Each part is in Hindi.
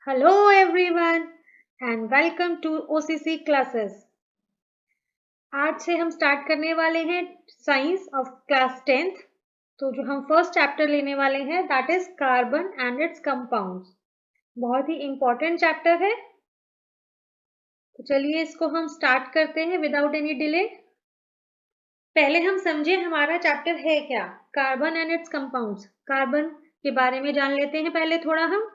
Hello everyone and welcome to OCC classes। आज से हम स्टार्ट करने वाले हैं साइंस ऑफ क्लास 10th। तो जो हम फर्स्ट चैप्टर लेने वाले हैं that is carbon and its compounds. बहुत ही इंपॉर्टेंट चैप्टर है। तो चलिए इसको हम स्टार्ट करते हैं विदाउट एनी डिले। पहले हम समझे हमारा चैप्टर है क्या। Carbon and its compounds. Carbon के बारे में जान लेते हैं पहले थोड़ा हम।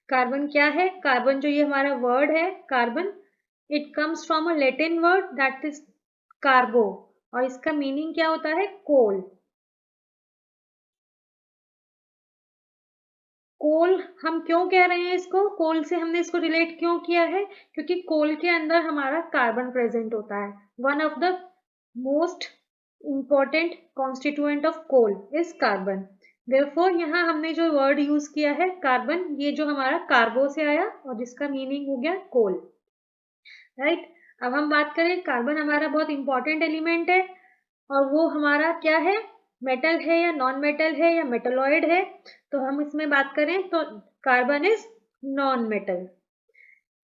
कार्बन क्या है? कार्बन जो ये हमारा वर्ड है carbon, it comes from a Latin word that is carbo और इसका मीनिंग क्या होता है? कोल। कोल हम क्यों कह रहे हैं इसको? कोल से हमने इसको रिलेट क्यों किया है? क्योंकि कोल के अंदर हमारा कार्बन प्रेजेंट होता है। One of the most important constituent of coal is carbon. Therefore यहाँ हमने जो वर्ड यूज किया है कार्बन, ये जो हमारा कार्बो से आया और जिसका मीनिंग हो गया कोल। राइट। अब हम बात करें, कार्बन हमारा बहुत इंपॉर्टेंट एलिमेंट है और वो हमारा क्या है? मेटल है या नॉन मेटल है या मेटलॉइड है? तो हम इसमें बात करें तो carbon is non metal.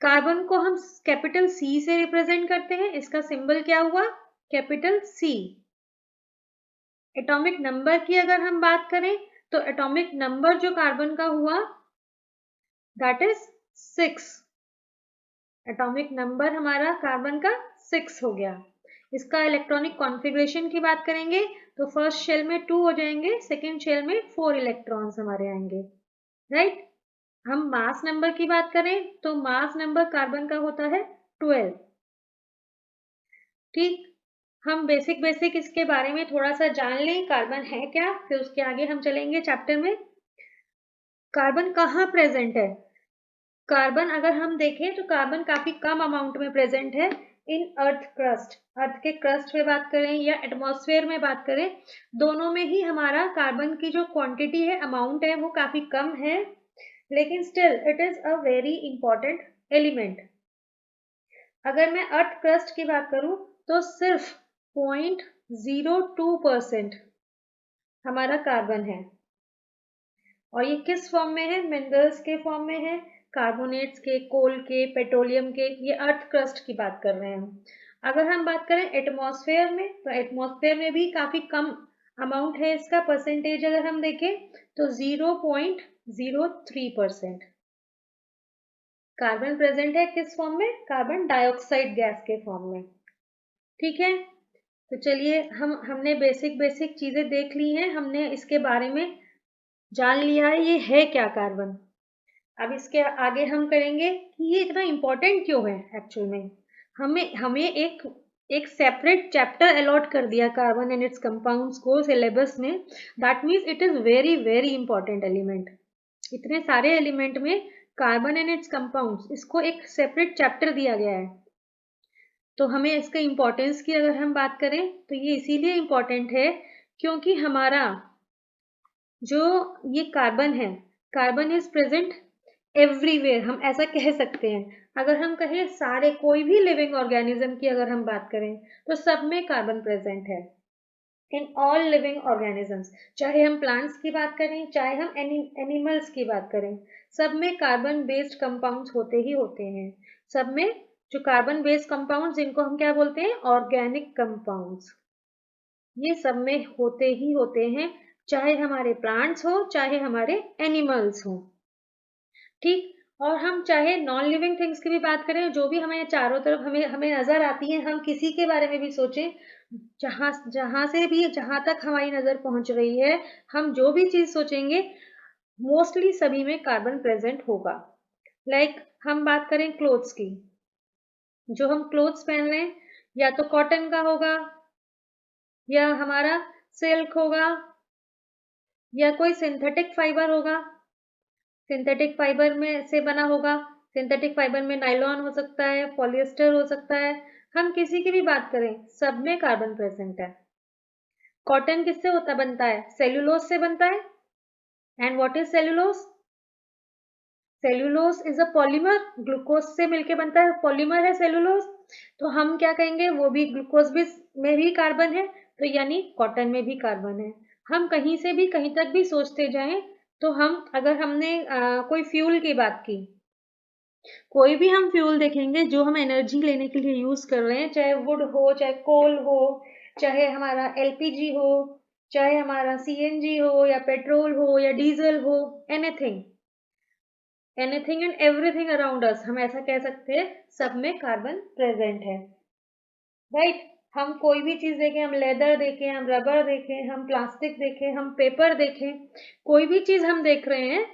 Carbon को हम कैपिटल सी से रिप्रेजेंट करते हैं। इसका सिंबल क्या हुआ? Capital C. एटॉमिक नंबर की अगर हम बात करें तो एटॉमिक नंबर जो कार्बन का हुआ दैट इज 6। एटॉमिक नंबर हमारा कार्बन का 6 हो गया। इसका इलेक्ट्रॉनिक कॉन्फ़िगरेशन की बात करेंगे तो फर्स्ट शेल में 2 हो जाएंगे, सेकेंड शेल में 4 इलेक्ट्रॉन्स हमारे आएंगे। राइट। हम मास नंबर की बात करें तो मास नंबर कार्बन का होता है 12। ठीक। हम बेसिक बेसिक इसके बारे में थोड़ा सा जान लें कार्बन है क्या, फिर उसके आगे हम चलेंगे चैप्टर में। कार्बन कहाँ प्रेजेंट है? कार्बन अगर हम देखें तो कार्बन काफी कम अमाउंट में प्रेजेंट है इन अर्थ क्रस्ट। अर्थ के क्रस्ट में बात करें या एटमॉस्फेयर में बात करें, दोनों में ही हमारा कार्बन की जो क्वांटिटी है, अमाउंट है, वो काफी कम है, लेकिन still it is a very important element. अगर मैं अर्थ क्रस्ट की बात करूं तो सिर्फ 0.02% हमारा कार्बन है और ये किस फॉर्म में है? मिनरल्स के फॉर्म में है, कार्बोनेट्स के, कोल के, पेट्रोलियम के। ये अर्थ क्रस्ट की बात कर रहे हैं हम। अगर हम बात करें एटमॉस्फेयर में तो एटमॉस्फेयर में भी काफी कम अमाउंट है इसका। परसेंटेज अगर हम देखें तो 0.03% कार्बन प्रेजेंट है। किस फॉर्म में? कार्बन डाइऑक्साइड गैस के फॉर्म में। ठीक है। तो चलिए हमने बेसिक बेसिक चीजें देख ली हैं, हमने इसके बारे में जान लिया है ये है क्या कार्बन। अब इसके आगे हम करेंगे कि ये इतना इम्पोर्टेंट क्यों है एक्चुअल में। हमें हमें एक सेपरेट चैप्टर अलॉट कर दिया कार्बन एंड इट्स कंपाउंड्स को सिलेबस में। That means it is very very important element. इतने सारे एलिमेंट में कार्बन एंड इट्स कंपाउंड्स, इसको एक सेपरेट चैप्टर दिया गया है। तो हमें इसका इम्पोर्टेंस की अगर हम बात करें तो ये इसीलिए इम्पोर्टेंट है क्योंकि हमारा जो ये कार्बन है, कार्बन इज प्रेजेंट एवरीवेयर, हम ऐसा कह सकते हैं। अगर हम कहें सारे कोई भी लिविंग ऑर्गेनिज्म की अगर हम बात करें तो सब में कार्बन प्रेजेंट है। इन ऑल लिविंग ऑर्गेनिजम्स, चाहे हम प्लांट्स की बात करें चाहे हम एनिमल्स की बात करें, सब में कार्बन बेस्ड कंपाउंड्स होते ही होते हैं। सब में जो कार्बन बेस्ड कंपाउंड्स, जिनको हम क्या बोलते हैं? ऑर्गेनिक कंपाउंड्स, ये सब में होते ही होते हैं, चाहे हमारे प्लांट्स हो चाहे हमारे एनिमल्स हो। ठीक। और हम चाहे नॉन लिविंग थिंग्स की भी बात करें, जो भी हमें चारों तरफ हमें हमें नजर आती है, हम किसी के बारे में भी सोचें, जहां जहां से भी जहां तक हमारी नजर पहुंच रही है, हम जो भी चीज सोचेंगे मोस्टली सभी में कार्बन प्रेजेंट होगा। लाइक हम बात करें क्लोथ्स की, जो हम क्लोथ्स पहन रहे हैं या तो कॉटन का होगा या हमारा सिल्क होगा या कोई सिंथेटिक फाइबर होगा। सिंथेटिक फाइबर में से बना होगा। सिंथेटिक फाइबर में नायलॉन हो सकता है, पॉलिएस्टर हो सकता है। हम किसी की भी बात करें, सब में कार्बन प्रेजेंट है। कॉटन किससे होता बनता है? सेल्यूलोज से बनता है। And what is cellulose? Cellulose is a polymer, glucose से मिलके बनता है, पॉलीमर है सेल्यूलोज। तो हम क्या कहेंगे, वो भी ग्लूकोज भी में भी कार्बन है, तो यानी कॉटन में भी कार्बन है। हम कहीं से भी कहीं तक भी सोचते जाएं तो हम, अगर हमने कोई फ्यूल की बात की, कोई भी हम फ्यूल देखेंगे जो हम एनर्जी लेने के लिए यूज कर रहे हैं, चाहे वुड हो, चाहे कोल हो, चाहे हमारा एलपीजी हो, चाहे हमारा सीएनजी हो या पेट्रोल हो या डीजल हो, anything anything and everything around us, हम ऐसा कह सकते हैं, सब में कार्बन प्रेजेंट है, राइट। हम कोई भी चीज देखें, हम लेदर देखें, हम रबर देखें, हम प्लास्टिक देखें, हम पेपर देखें, कोई भी चीज हम देख रहे हैं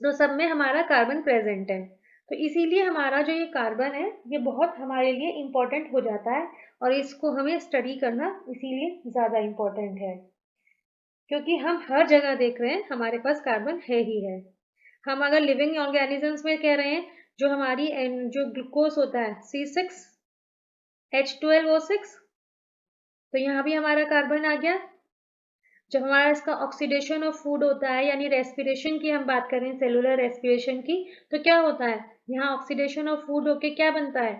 तो सब में हमारा कार्बन प्रेजेंट है। तो इसीलिए हमारा जो ये कार्बन है ये बहुत हमारे लिए इम्पोर्टेंट हो जाता है, और इसको हमें स्टडी करना इसीलिए ज्यादा इम्पोर्टेंट है, क्योंकि हम हर जगह देख रहे हैं हमारे पास कार्बन है ही है। हम अगर लिविंग ऑर्गेनिजम्स में कह रहे हैं, जो हमारी जो ग्लूकोज होता है C6H12O6, तो यहाँ भी हमारा कार्बन आ गया। जब हमारा इसका ऑक्सीडेशन ऑफ फूड होता है, यानी रेस्पिरेशन की हम बात करें, सेलुलर रेस्पिरेशन की, तो क्या होता है, यहाँ ऑक्सीडेशन ऑफ फूड होके क्या बनता है,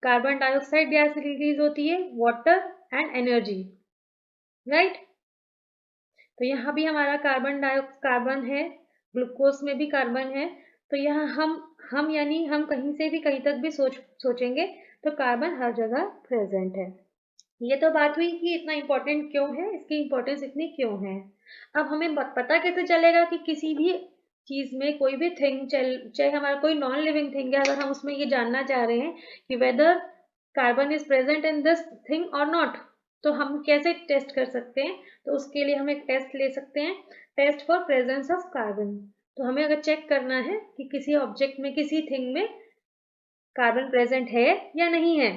कार्बन डाइऑक्साइड गैस रिलीज होती है, वाटर एंड एनर्जी, राइट। तो यहाँ भी हमारा कार्बन है, ग्लूकोज में भी कार्बन है। तो यहाँ हम यानी हम कहीं से भी कहीं तक भी सोचेंगे तो कार्बन हर जगह प्रेजेंट है। ये तो बात हुई कि इतना इम्पोर्टेंट क्यों है, इसकी इम्पोर्टेंस इतनी क्यों है। अब हमें पता कैसे चलेगा कि किसी भी चीज में कोई भी थिंग, चाहे हमारा कोई नॉन लिविंग थिंग है, अगर हम उसमें ये जानना चाह रहे हैं कि whether carbon is present in this thing और नॉट, तो हम कैसे टेस्ट कर सकते हैं। तो उसके लिए हम एक टेस्ट ले सकते हैं, test for presence of carbon. तो हमें अगर चेक करना है कि किसी ऑब्जेक्ट में, किसी थिंग में कार्बन प्रेजेंट है या नहीं है,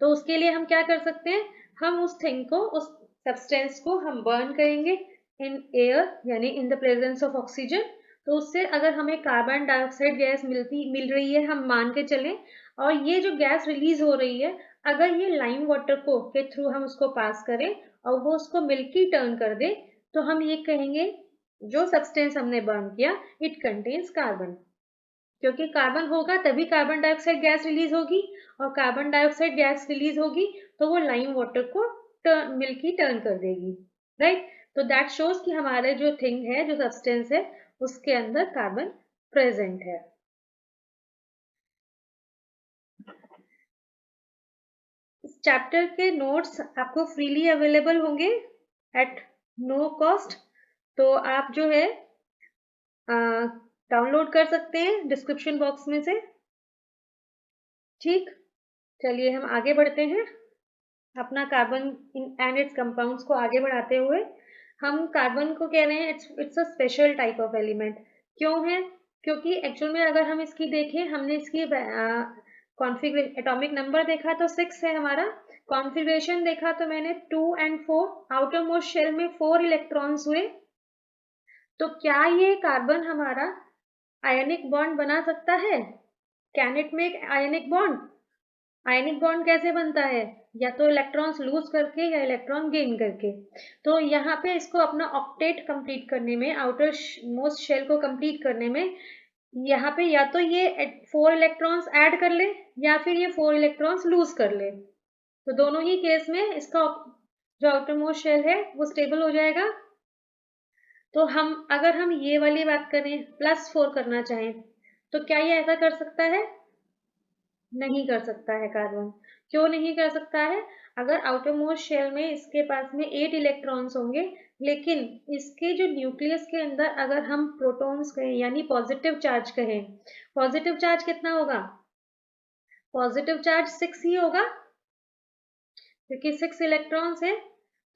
तो उसके लिए हम क्या कर सकते हैं, हम उस थिंग को, उस सब्सटेंस को हम बर्न करेंगे इन एयर, यानी in the presence of oxygen. तो उससे अगर हमें कार्बन डाइऑक्साइड गैस मिल रही है, हम मान के चलें, और ये जो गैस रिलीज हो रही है, अगर ये लाइम वाटर को के थ्रू हम उसको पास करें और वो उसको मिल्की टर्न कर दे, तो हम ये कहेंगे जो सब्सटेंस हमने बर्न किया इट कंटेन्स कार्बन, क्योंकि कार्बन होगा तभी कार्बन डाइऑक्साइड गैस रिलीज होगी, और कार्बन डाइऑक्साइड गैस रिलीज होगी तो वो लाइम वाटर को मिल्की टर्न कर देगी, राइट। तो दैट शोज कि हमारे जो थिंग है, जो सब्सटेंस है, उसके अंदर कार्बन प्रेजेंट है। इस चैप्टर के नोट्स आपको फ्रीली अवेलेबल होंगे एट नो कॉस्ट, तो आप जो है डाउनलोड कर सकते हैं डिस्क्रिप्शन बॉक्स में से, ठीक। चलिए हम आगे बढ़ते हैं, अपना कार्बन एंड इट्स कंपाउंड्स को आगे बढ़ाते हुए। हम कार्बन को कह रहे हैं it's a special type of element. क्यों है, क्योंकि एक्चुअल में अगर हम इसकी देखें, हमने इसकी कॉन्फ़िगरेशन, एटॉमिक नंबर देखा तो 6 है हमारा, कॉन्फ़िगरेशन देखा तो मैंने 2 and 4, आउटर मोस्ट शेल में 4 इलेक्ट्रॉन्स हुए। तो क्या ये कार्बन हमारा आयनिक बॉन्ड बना सकता है, can it make ionic bond. Ionic bond कैसे बनता है, या तो इलेक्ट्रॉन्स लूज करके या इलेक्ट्रॉन गेन करके। तो यहाँ पे इसको अपना ऑक्टेट कंप्लीट करने में, आउटर मोस्ट शेल को कंप्लीट करने में, यहाँ पे या तो ये 4 इलेक्ट्रॉन्स ऐड कर ले या फिर ये 4 इलेक्ट्रॉन्स लूज कर ले। तो दोनों ही केस में इसका जो आउटर मोस्ट शेल है वो स्टेबल हो जाएगा। तो अगर हम ये वाली बात करें, +4 करना चाहें, तो क्या ये ऐसा कर सकता है, नहीं कर सकता है कार्बन। क्यों नहीं कर सकता है, अगर आउटर मोस्ट शेल में इसके पास में 8 इलेक्ट्रॉन्स होंगे, लेकिन इसके जो न्यूक्लियस के अंदर अगर हम प्रोटॉन्स कहें, यानी पॉजिटिव चार्ज कहें, पॉजिटिव चार्ज कितना होगा, पॉजिटिव चार्ज 6 ही होगा, क्योंकि 6 इलेक्ट्रॉन्स है।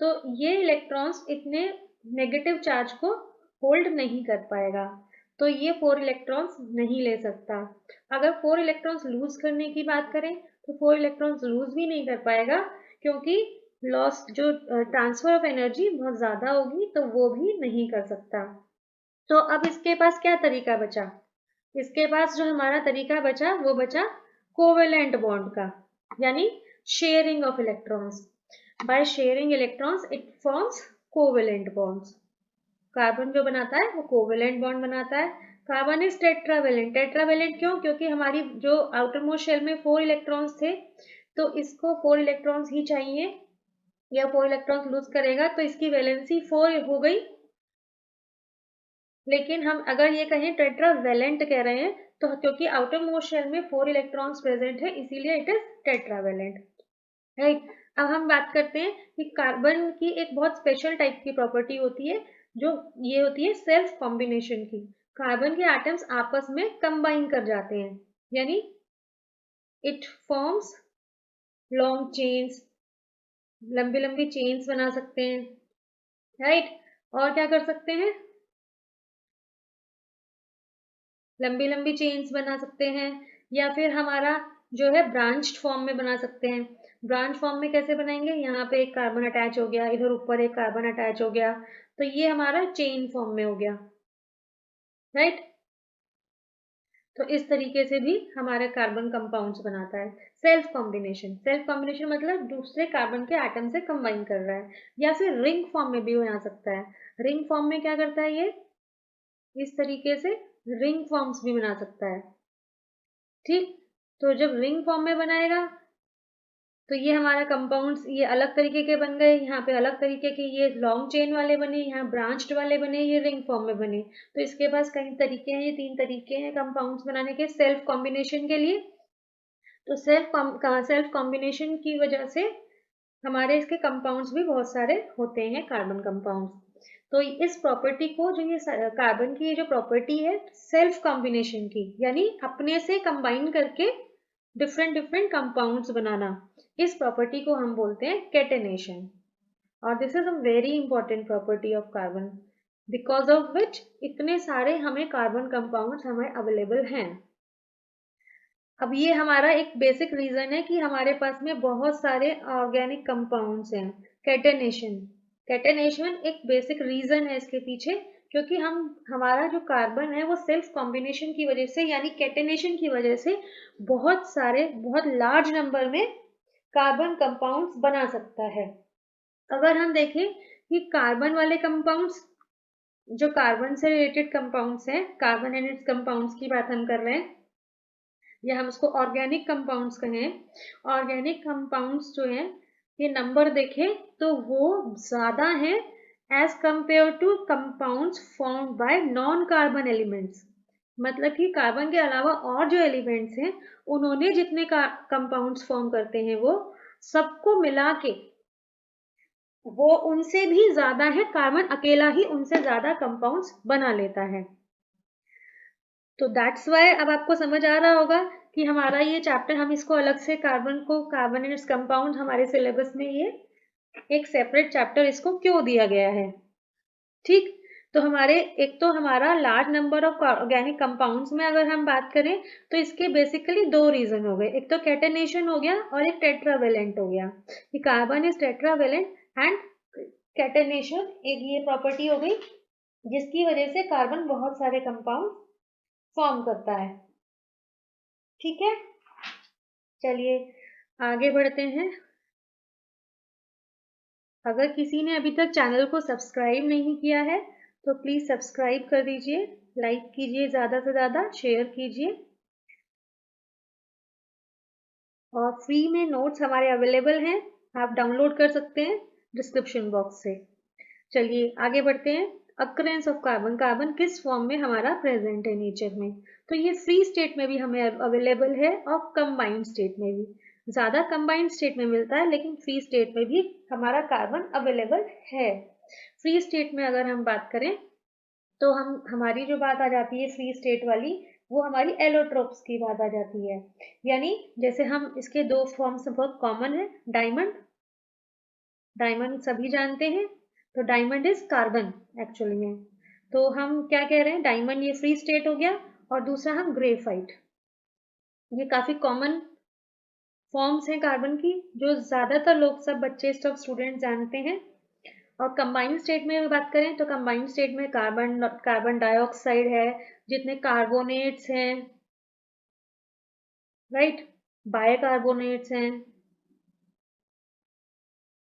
तो ये इलेक्ट्रॉन्स इतने नेगेटिव चार्ज को होल्ड नहीं कर पाएगा, तो ये 4 इलेक्ट्रॉन्स नहीं ले सकता। अगर 4 इलेक्ट्रॉन्स लूज करने की बात करें तो 4 इलेक्ट्रॉन्स लूज भी नहीं कर पाएगा, क्योंकि लॉस जो ट्रांसफर ऑफ एनर्जी बहुत ज्यादा होगी, तो वो भी नहीं कर सकता। तो अब इसके पास क्या तरीका बचा, इसके पास जो हमारा तरीका बचा वो बचा कोवेलेंट बॉन्ड का, यानी sharing of electrons. By sharing electrons it forms covalent bonds. Carbon जो बनाता है वो कोवेलेंट बॉन्ड बनाता है। Carbon is tetravalent. टेट्रावेलेंट क्यों, क्योंकि हमारी जो आउटर मोस्ट शेल में 4 इलेक्ट्रॉन्स थे, तो इसको 4 इलेक्ट्रॉन्स ही चाहिए, या 4 इलेक्ट्रॉन्स लूज करेगा तो इसकी वैलेंसी 4 हो गई, लेकिन हम अगर ये कहें टेट्रावेलेंट कह रहे हैं तो क्योंकि आउटर मोस्ट शेल में 4 इलेक्ट्रॉन्स प्रेजेंट है इसीलिए इट इज टेट्रावेलेंट, राइट। अब हम बात करते हैं कि कार्बन की एक बहुत स्पेशल टाइप की प्रॉपर्टी होती है, जो ये होती है सेल्फ कॉम्बिनेशन की। कार्बन के एटम्स आपस में कंबाइन कर जाते हैं, यानी इट फॉर्म्स लॉन्ग चेन्स, लंबी लंबी चेन्स बना सकते हैं, राइट। और क्या कर सकते हैं, लंबी लंबी चेन्स बना सकते हैं, या फिर हमारा जो है ब्रांच्ड फॉर्म में बना सकते हैं। ब्रांच फॉर्म में कैसे बनाएंगे, यहाँ पे एक कार्बन अटैच हो गया, इधर ऊपर एक कार्बन अटैच हो गया, तो ये हमारा चेन फॉर्म में हो गया, राइट। तो इस तरीके से भी हमारे कार्बन कंपाउंड्स बनाता है। सेल्फ कॉम्बिनेशन, सेल्फ कॉम्बिनेशन मतलब दूसरे कार्बन के एटम से कंबाइन कर रहा है, या फिर रिंग फॉर्म में भी बना सकता है। रिंग फॉर्म में क्या करता है, ये इस तरीके से रिंग फॉर्म्स भी बना सकता है, ठीक। तो जब रिंग फॉर्म में बनाएगा तो ये हमारा कंपाउंड्स ये अलग तरीके के बन गए, यहाँ पे अलग तरीके के ये लॉन्ग चेन वाले बने, यहाँ ब्रांच्ड वाले बने, ये रिंग फॉर्म में बने। तो इसके पास कई तरीके हैं, ये 3 तरीके हैं कंपाउंड्स बनाने के सेल्फ कॉम्बिनेशन के लिए। तो सेल्फ कॉम्बिनेशन की वजह से हमारे इसके कंपाउंड्स भी बहुत सारे होते हैं, कार्बन कंपाउंड्स। तो इस प्रॉपर्टी को जो ये कार्बन की जो प्रॉपर्टी है सेल्फ कॉम्बिनेशन की, यानी अपने से कंबाइन करके डिफरेंट डिफरेंट कंपाउंड्स बनाना, इस प्रॉपर्टी को हम बोलते हैं कैटेनेशन। और this is a very important property of carbon, because of which इतने सारे हमें कार्बन कंपाउंड्स हमें अवेलेबल हैं। अब ये हमारा एक बेसिक रीजन है कि हमारे पास में बहुत सारे ऑर्गेनिक कंपाउंड्स हैं। कैटेनेशन, कैटेनेशन एक बेसिक रीजन है इसके पीछे, क्योंकि हम हमारा जो कार्बन है वो सेल्फ कॉम्बिनेशन की वजह से यानी कैटेनेशन की वजह से बहुत सारे बहुत लार्ज नंबर में कार्बन कंपाउंड्स बना सकता है। अगर हम देखें कि कार्बन वाले कंपाउंड्स, जो कार्बन से रिलेटेड कंपाउंड्स हैं, कार्बन एंड इट्स कंपाउंड्स की बात हम कर रहे हैं, या हम उसको ऑर्गेनिक कंपाउंड्स कहें। ऑर्गेनिक कंपाउंड्स जो हैं ये नंबर देखें तो वो ज्यादा है as compare to compounds formed by non carbon elements. मतलब कि कार्बन के अलावा और जो एलिमेंट्स हैं उन्होंने जितने कंपाउंड्स फॉर्म करते हैं वो सबको मिला के वो उनसे भी ज्यादा है, कार्बन अकेला ही उनसे ज्यादा कंपाउंड्स बना लेता है। तो दैट्स वाई अब आपको समझ आ रहा होगा कि हमारा ये चैप्टर, हम इसको अलग से कार्बन को, कार्बन एंड इट्स कंपाउंड हमारे सिलेबस में ये एक सेपरेट चैप्टर इसको क्यों दिया गया है, ठीक। तो हमारे एक तो हमारा large number of organic compounds में अगर हम बात करें तो इसके बेसिकली 2 रीजन हो गए, एक तो कैटेनेशन हो गया और एक टेट्रावेलेंट हो गया। कि carbon is tetravalent and catenation एक ये प्रॉपर्टी हो गई जिसकी वजह से कार्बन बहुत सारे कंपाउंड फॉर्म करता है, ठीक है। चलिए आगे बढ़ते हैं। अगर किसी ने अभी तक चैनल को सब्सक्राइब नहीं किया है तो प्लीज सब्सक्राइब कर दीजिए, लाइक कीजिए, ज्यादा से ज्यादा शेयर कीजिए, और फ्री में नोट्स हमारे अवेलेबल हैं, आप डाउनलोड कर सकते हैं डिस्क्रिप्शन बॉक्स से। चलिए आगे बढ़ते हैं। अक्रेंस ऑफ कार्बन, कार्बन किस फॉर्म में हमारा प्रेजेंट है नेचर में, तो ये फ्री स्टेट में भी हमें अवेलेबल है और कंबाइंड स्टेट में भी। ज्यादा कंबाइंड स्टेट में मिलता है लेकिन फ्री स्टेट में भी हमारा कार्बन अवेलेबल है। फ्री स्टेट में अगर हम बात करें तो हम हमारी जो बात आ जाती है फ्री स्टेट वाली, वो हमारी एलोट्रोप्स की बात आ जाती है। यानी जैसे हम इसके 2 फॉर्म्स बहुत कॉमन है, डायमंड, डायमंड सभी जानते हैं, तो डायमंड इज कार्बन एक्चुअली में। तो हम क्या कह रहे हैं, डायमंड ये फ्री स्टेट हो गया, और दूसरा हम ग्रेफाइट, ये काफी कॉमन फॉर्म्स हैं कार्बन की जो ज्यादातर लोग, सब बच्चे, सब स्टूडेंट जानते हैं। और कंबाइंड स्टेट में बात करें तो कंबाइंड स्टेट में कार्बन कार्बन डाइऑक्साइड है, जितने कार्बोनेट्स हैं, राइट, बायकार्बोनेट्स हैं,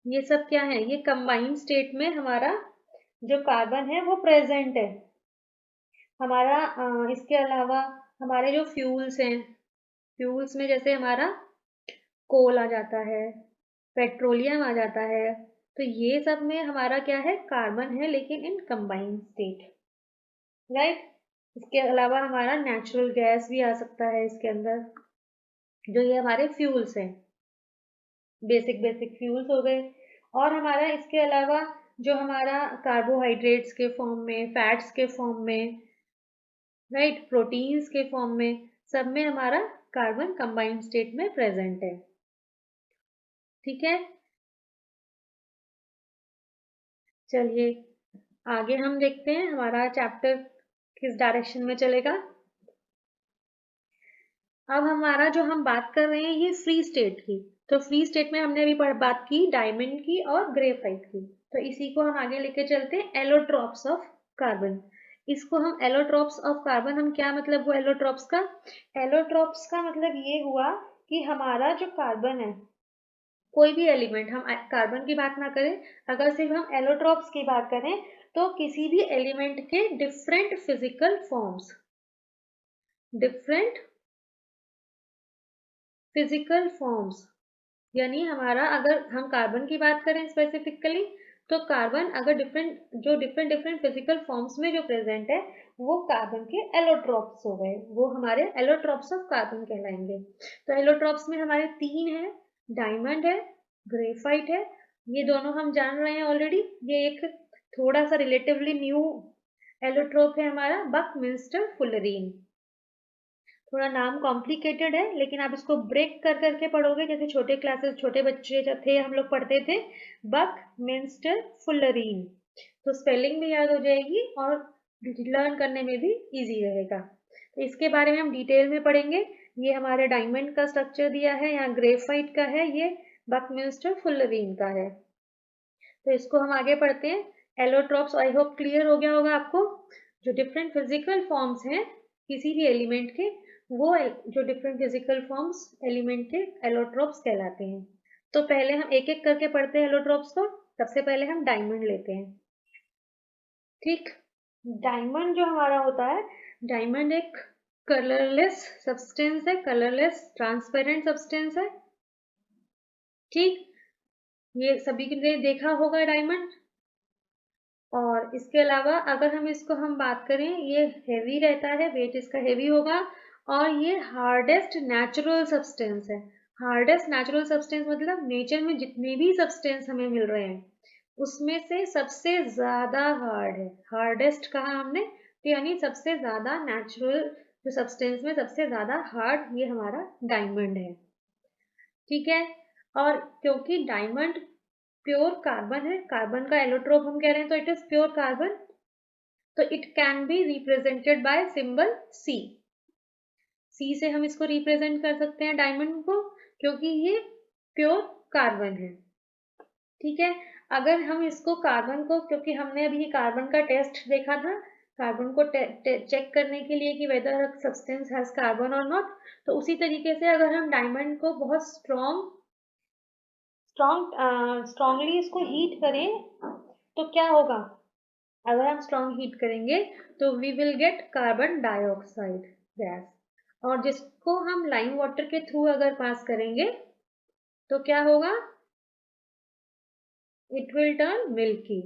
ये सब क्या है, ये कंबाइंड स्टेट में हमारा जो कार्बन है वो प्रेजेंट है। हमारा इसके अलावा हमारे जो फ्यूल्स हैं, फ्यूल्स में जैसे हमारा कोल आ जाता है, पेट्रोलियम आ जाता है, तो ये सब में हमारा क्या है, कार्बन है लेकिन इन कंबाइंड स्टेट, राइट। इसके अलावा हमारा नेचुरल गैस भी आ सकता है इसके अंदर, जो ये हमारे फ्यूल्स हैं, बेसिक बेसिक फ्यूल्स हो गए। और हमारा इसके अलावा जो हमारा कार्बोहाइड्रेट्स के फॉर्म में, फैट्स के फॉर्म में, राइट, प्रोटीन्स के फॉर्म में, सब में हमारा कार्बन कंबाइंड स्टेट में प्रेजेंट है। ठीक है, चलिए आगे हम देखते हैं हमारा चैप्टर किस डायरेक्शन में चलेगा। अब हमारा जो हम बात कर रहे हैं ये फ्री स्टेट की, तो फ्री स्टेट में हमने अभी बात की डायमंड की और ग्रेफाइट की, तो इसी को हम आगे लेके चलते हैं, एलोट्रॉप्स ऑफ कार्बन। इसको हम एलोट्रॉप्स ऑफ कार्बन, हम क्या मतलब हुआ एलोट्रॉप्स का? एलोट्रॉप्स का मतलब ये हुआ कि हमारा जो कार्बन है, कोई भी एलिमेंट, हम कार्बन की बात ना करें, अगर सिर्फ हम एलोट्रॉप्स की बात करें, तो किसी भी एलिमेंट के different physical forms, different physical forms, यानी हमारा अगर हम कार्बन की बात करें स्पेसिफिकली, तो कार्बन अगर डिफरेंट डिफरेंट फिजिकल फॉर्म्स में जो प्रेजेंट है, वो कार्बन के एलोट्रॉप्स हो गए, वो हमारे एलोट्रॉप्स ऑफ कार्बन कहलाएंगे। तो एलोट्रॉप्स में हमारे तीन है, डायमंड है, ग्रेफाइट है, ये दोनों हम जान रहे हैं ऑलरेडी। ये एक थोड़ा सा रिलेटिवली न्यू एलोट्रोप है हमारा, बकमिंस्टर फुलरीन। थोड़ा नाम कॉम्प्लिकेटेड है, लेकिन आप इसको ब्रेक कर करके पढ़ोगे, जैसे छोटे क्लासेस, छोटे बच्चे जब थे हम लोग पढ़ते थे, बकमिंस्टर फुलरीन, तो स्पेलिंग भी याद हो जाएगी और लर्न करने में भी इजी रहेगा। तो इसके बारे में हम डिटेल में पढ़ेंगे। ये हमारे डायमंड का स्ट्रक्चर दिया है, यहाँ ग्रेफाइट का है, ये बकमिंस्टर फुलरीन का है। तो इसको हम आगे पढ़ते हैं। एलोट्रॉप्स, आई होप क्लियर हो गया होगा आपको, जो डिफरेंट फिजिकल फॉर्म्स हैं किसी भी एलिमेंट के, वो जो डिफरेंट फिजिकल फॉर्म्स एलिमेंट के एलोट्रॉप्स कहलाते हैं। तो पहले हम एक एक करके पढ़ते हैं एलोट्रॉप्स को। सबसे पहले हम डायमंड लेते हैं। ठीक, डायमंड जो हमारा होता है, डायमंड एक कलरलेस सब्सटेंस है, कलरलेस ट्रांसपेरेंट सब्सटेंस है। ठीक, ये सभी ने देखा होगा डायमंड। और इसके अलावा अगर हम इसको हम बात करें, ये हेवी रहता है, वेट इसका हेवी होगा, और ये हार्डेस्ट नेचुरल सब्सटेंस है। हार्डेस्ट नेचुरल सब्सटेंस मतलब नेचर में जितने भी सब्सटेंस हमें मिल रहे हैं उसमें से सबसे ज्यादा हार्ड है। हार्डेस्ट कहा हमने, तो यानी सबसे ज्यादा नेचुरल जो सब्सटेंस में सबसे ज्यादा हार्ड, ये हमारा डायमंड है। ठीक है, और क्योंकि डायमंड प्योर कार्बन है, कार्बन का एलोट्रोप हम कह रहे हैं, तो इट इज प्योर कार्बन, तो it can be represented by symbol C. C से हम इसको रिप्रेजेंट कर सकते हैं डायमंड को, क्योंकि ये प्योर कार्बन है। ठीक है, अगर हम इसको कार्बन को, क्योंकि हमने अभी कार्बन का टेस्ट देखा था, कार्बन को चेक करने के लिए कि वेदर सब्सटेंस हैज कार्बन और नॉट, तो उसी तरीके से अगर हम डायमंड को बहुत स्ट्रॉन्गली इसको हीट करें, तो क्या होगा? अगर हम स्ट्रॉन्ग हीट करेंगे तो we will get carbon dioxide gas, और जिसको हम लाइम वाटर के थ्रू अगर पास करेंगे तो क्या होगा? It will turn milky.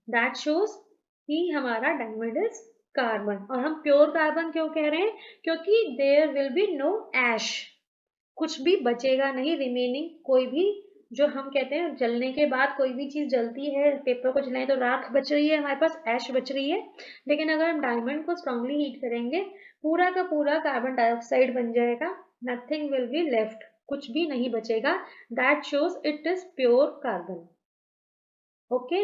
That shows कि हमारा डायमंड इज कार्बन। और हम प्योर कार्बन क्यों कह रहे हैं? क्योंकि देयर विल बी नो ऐश, कुछ भी बचेगा नहीं रिमेनिंग, कोई भी, जो हम कहते हैं जलने के बाद कोई भी चीज जलती है, पेपर को जलाएं तो राख बच रही है, हमारे पास ऐश बच रही है, लेकिन अगर हम डायमंड को स्ट्रांगली हीट करेंगे, पूरा का पूरा कार्बन डाइऑक्साइड बन जाएगा, नथिंग विल बी लेफ्ट, कुछ भी नहीं बचेगा। That shows it is pure carbon. Okay,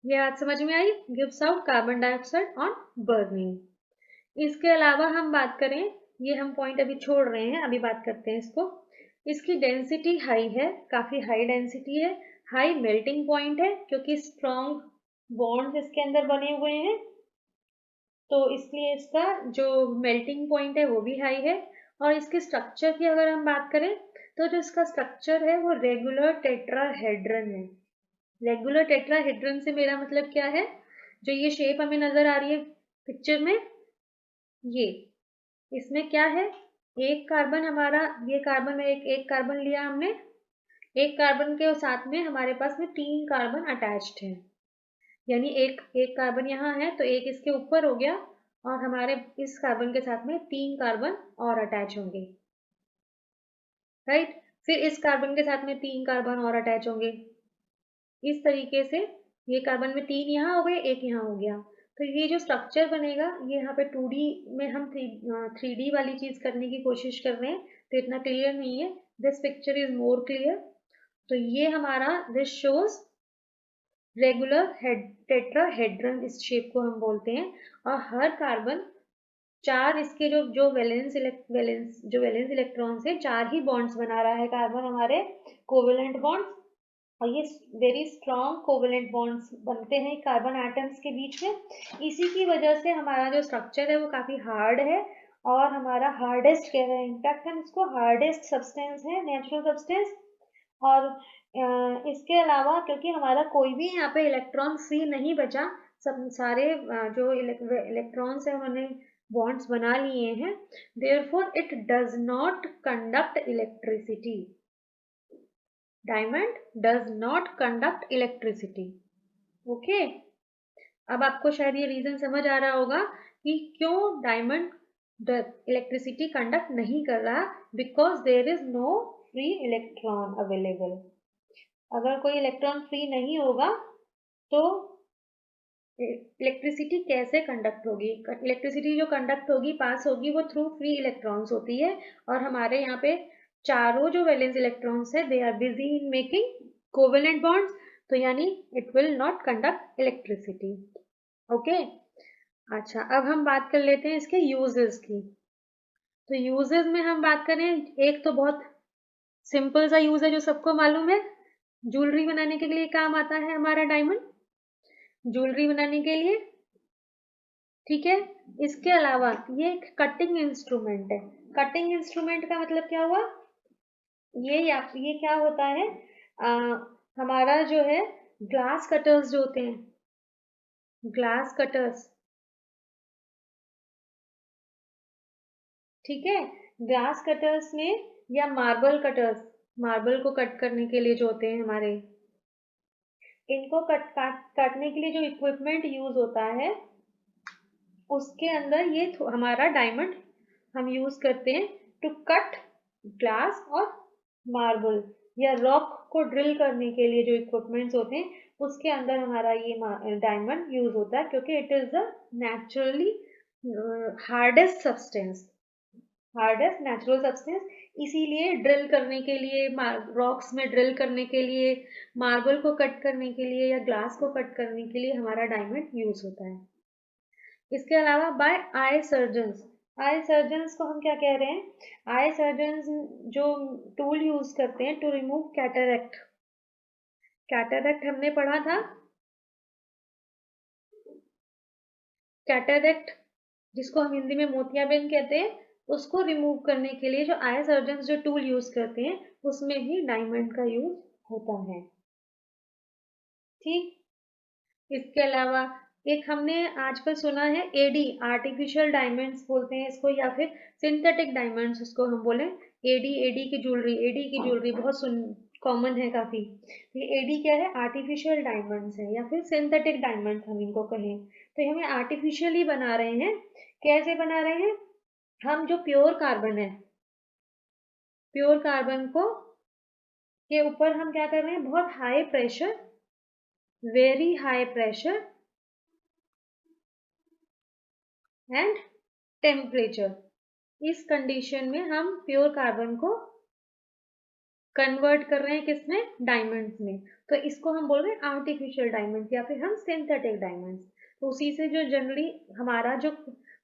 ये बात समझ में आई? Gives out carbon dioxide on burning. इसके अलावा हम बात करें, ये हम पॉइंट अभी छोड़ रहे हैं, अभी बात करते हैं इसको। इसकी डेंसिटी हाई है, काफी हाई डेंसिटी है, हाई मेल्टिंग पॉइंट है, क्योंकि स्ट्रॉन्ग बॉन्ड्स इसके अंदर बने हुए हैं, तो इसलिए इसका जो मेल्टिंग पॉइंट है वो भी हाई है। और इसके स्ट्रक्चर की अगर हम बात करें, तो जो इसका स्ट्रक्चर है वो रेगुलर टेट्राहेड्रन है। रेगुलर टेट्राहेड्रन से मेरा मतलब क्या है? जो ये शेप हमें नजर आ रही है पिक्चर में, ये, इसमें क्या है? एक कार्बन हमारा, ये कार्बन में एक कार्बन लिया हमने, एक कार्बन के साथ में हमारे पास में तीन कार्बन अटैच्ड है। यानी एक एक कार्बन यहाँ है तो एक इसके ऊपर हो गया, और हमारे इस कार्बन के साथ में 3 कार्बन और अटैच होंगे, राइट। फिर इस कार्बन के साथ में 3 कार्बन और अटैच होंगे। इस तरीके से ये कार्बन में 3 यहाँ हो गए, एक यहाँ हो गया। तो ये जो स्ट्रक्चर बनेगा, ये यहाँ पे 2D में हम 3D वाली चीज करने की कोशिश कर रहे हैं, तो इतना क्लियर नहीं है। This picture is more clear. तो ये हमारा दिस शोज रेगुलर टेट्राहेड्रन, इस शेप को हम बोलते हैं। और हर कार्बन 4 इसके जो वैलेंस इलेक्ट्रॉन्स है, 4 ही बॉन्ड्स बना रहा है कार्बन हमारे, कोवेलेंट बॉन्ड्स। और ये वेरी स्ट्रॉन्ग कोवेलेंट बॉन्ड्स बनते हैं कार्बन एटम्स के बीच में। इसी की वजह से हमारा जो स्ट्रक्चर है वो काफी हार्ड है, और हमारा हार्डेस्ट कह रहे हैं, इनफैक्ट हम इसको हार्डेस्ट सब्सटेंस है, नेचुरल सब्सटेंस। और इसके अलावा क्योंकि हमारा कोई भी यहाँ पे इलेक्ट्रॉन फ्री नहीं बचा, सब सारे जो इलेक्ट्रॉन्स है उन्होंने बॉन्ड्स बना लिए हैं, therefore it does not conduct electricity. Diamond does not conduct electricity. Okay, अब आपको शायद ये रीजन समझ आ रहा होगा कि क्यों डायमंड इलेक्ट्रिसिटी कंडक्ट नहीं कर रहा, because there is no free electron available. अगर कोई इलेक्ट्रॉन फ्री नहीं होगा तो इलेक्ट्रिसिटी कैसे कंडक्ट होगी? इलेक्ट्रिसिटी जो कंडक्ट होगी, पास होगी, वो थ्रू फ्री इलेक्ट्रॉन्स होती है। और हमारे यहाँ पे चारों जो वैलेंस इलेक्ट्रॉन्स है, they are busy in making covalent bonds, तो यानी it will not conduct electricity. Okay, अच्छा, अब हम बात कर लेते हैं इसके यूजेस की। तो यूजेस में हम बात करें, एक तो बहुत सिंपल सा यूज है जो सबको मालूम है, ज्वेलरी बनाने के लिए काम आता है हमारा डायमंड, ज्वेलरी बनाने के लिए, ठीक है। इसके अलावा ये एक कटिंग इंस्ट्रूमेंट है। कटिंग इंस्ट्रूमेंट का मतलब क्या हुआ? ये क्या होता है, आ, हमारा जो है ग्लास कटर्स जो होते हैं, ग्लास कटर्स, ठीक है, ग्लास कटर्स में, या मार्बल कटर्स, मार्बल को कट करने के लिए जो होते हैं हमारे, इनको काटने के लिए जो इक्विपमेंट यूज होता है, उसके अंदर ये हमारा डायमंड हम यूज करते हैं टू कट ग्लास और मार्बल, या रॉक को ड्रिल करने के लिए जो इक्विपमेंट्स होते हैं, उसके अंदर हमारा ये डायमंड यूज होता है, क्योंकि it is the naturally hardest substance, hardest natural substance. इसीलिए ड्रिल करने के लिए, रॉक्स में ड्रिल करने के लिए, मार्बल को कट करने के लिए, या ग्लास को कट करने के लिए हमारा डायमंड यूज होता है। इसके अलावा बाय आई सर्जन्स, आई सर्जन्स को हम क्या कह रहे हैं? आई सर्जन्स जो टूल यूज करते हैं टू रिमूव कैटरेक्ट। कैटरेक्ट हमने पढ़ा था, कैटरेक्ट जिसको हम हिंदी में मोतियाबिंद कहते हैं, उसको रिमूव करने के लिए जो आई सर्जन्स जो टूल यूज करते हैं, उसमें भी डायमंड का यूज होता है, ठीक। इसके अलावा एक हमने आजकल सुना है एडी, आर्टिफिशियल डायमंड्स बोलते हैं इसको, या फिर सिंथेटिक डायमंड्स उसको हम बोले। एडी, एडी की ज्वेलरी, एडी की ज्वेलरी बहुत कॉमन है काफी। ये एडी क्या है? आर्टिफिशियल डायमंड्स है, या फिर सिंथेटिक डायमंड्स हम इनको कहें। तो हमें आर्टिफिशियली बना रहे हैं। कैसे बना रहे हैं? हम जो प्योर कार्बन है, प्योर कार्बन को के ऊपर हम क्या कर रहे हैं? बहुत high pressure, very high pressure and temperature, इस कंडीशन में हम प्योर कार्बन को कन्वर्ट कर रहे हैं, किसमें? डायमंड्स में। तो इसको हम बोल रहे हैं आर्टिफिशियल डायमंड, या फिर हम सिंथेटिक डायमंड्स। तो उसी से जो जनरली हमारा जो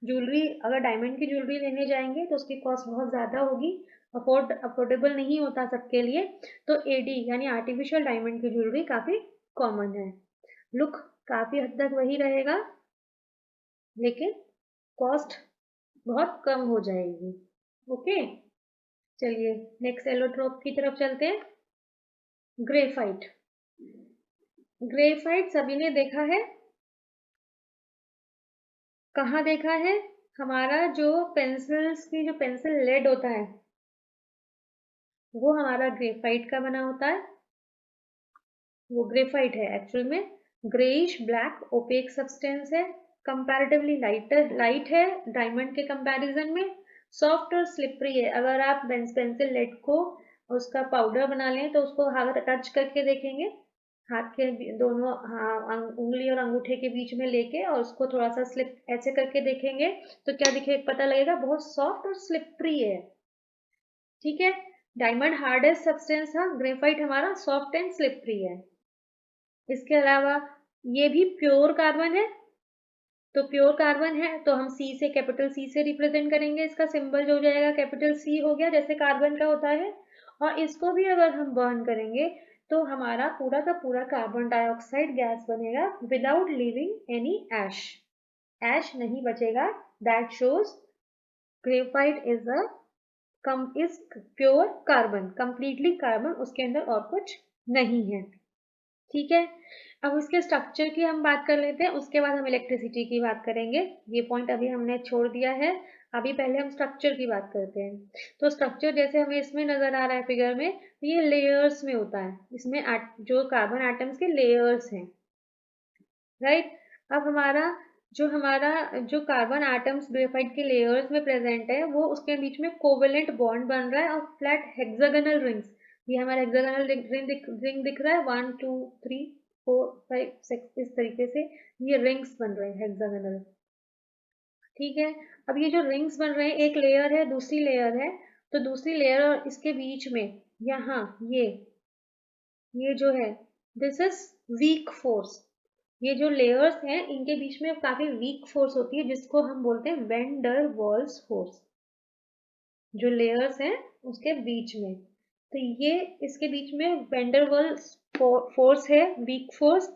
ज्वेलरी, अगर डायमंड की ज्वेलरी लेने जाएंगे तो उसकी कॉस्ट बहुत ज्यादा होगी, अफोर्डेबल नहीं होता सबके लिए। तो एडी यानी आर्टिफिशियल डायमंड की ज्वेलरी काफी कॉमन है। लुक काफी हद तक वही रहेगा, लेकिन कॉस्ट बहुत कम हो जाएगी। ओके, चलिए नेक्स्ट एलोट्रोप की तरफ चलते हैं। ग्रेफाइट, ग्रेफाइट सभी ने देखा है। कहाँ देखा है? हमारा जो पेंसिल्स की जो पेंसिल लेड होता है, वो हमारा ग्रेफाइट का बना होता है, वो ग्रेफाइट है एक्चुअल में। ग्रेइश ब्लैक ओपेक सब्सटेंस है, कंपैरेटिवली लाइट है डायमंड के कंपैरिजन में, सॉफ्ट और स्लिपरी है। अगर आप पेंसिल लेड को उसका पाउडर बना लें तो उसको हाथ टच करके देखेंगे, हाथ के दोनों उंगली और अंगूठे के बीच में लेके और उसको थोड़ा सा स्लिप ऐसे करके देखेंगे तो क्या दिखे पता लगेगा, बहुत सॉफ्ट और स्लिपरी है। ठीक है, डायमंड हार्डेस्ट सब्सटेंस था, ग्रेफाइट हमारा सॉफ्ट एंड स्लिपरी है। इसके अलावा ये भी प्योर कार्बन है, तो प्योर कार्बन है तो हम सी से, कैपिटल सी से रिप्रेजेंट करेंगे, इसका सिंबल जो हो जाएगा कैपिटल सी हो गया जैसे कार्बन का होता है। और इसको भी अगर हम बर्न करेंगे तो हमारा पूरा का पूरा कार्बन डाइऑक्साइड गैस बनेगा विदाउट लीविंग एनी ऐश, ऐश नहीं बचेगा। That shows graphite is pure carbon, completely carbon, उसके अंदर और कुछ नहीं है। ठीक है, अब उसके स्ट्रक्चर की हम बात कर लेते हैं, उसके बाद हम इलेक्ट्रिसिटी की बात करेंगे। ये पॉइंट अभी हमने छोड़ दिया है, अभी पहले हम स्ट्रक्चर की बात करते हैं। तो स्ट्रक्चर जैसे हमें इसमें नजर आ रहा है फिगर में, ये लेयर्स में होता है, इसमें जो कार्बन एटम्स के लेयर्स हैं, राइट। अब हमारा जो कार्बन एटम्स ग्रेफाइट के लेयर्स में प्रेजेंट है वो उसके बीच में कोवेलेंट बॉन्ड बन रहा है और फ्लैट हेक्सागोनल रिंग्स, ये हमारा हेक्सागोनल रिंग दिख रहा है, 1 2 3 4 5 6, इस तरीके से ये रिंग्स बन रहे हैं हेक्सागोनल। ठीक है, अब ये जो रिंग्स बन रहे हैं, एक लेयर है दूसरी लेयर है, तो दूसरी लेयर और इसके बीच में यहाँ ये जो है, दिस इज वीक फोर्स। ये जो लेयर्स हैं इनके बीच में काफी वीक फोर्स होती है जिसको हम बोलते हैं वैन डर वाल्स फोर्स, जो लेयर्स हैं उसके बीच में। तो ये इसके बीच में वैन डर वाल्स फोर्स है, वीक फोर्स,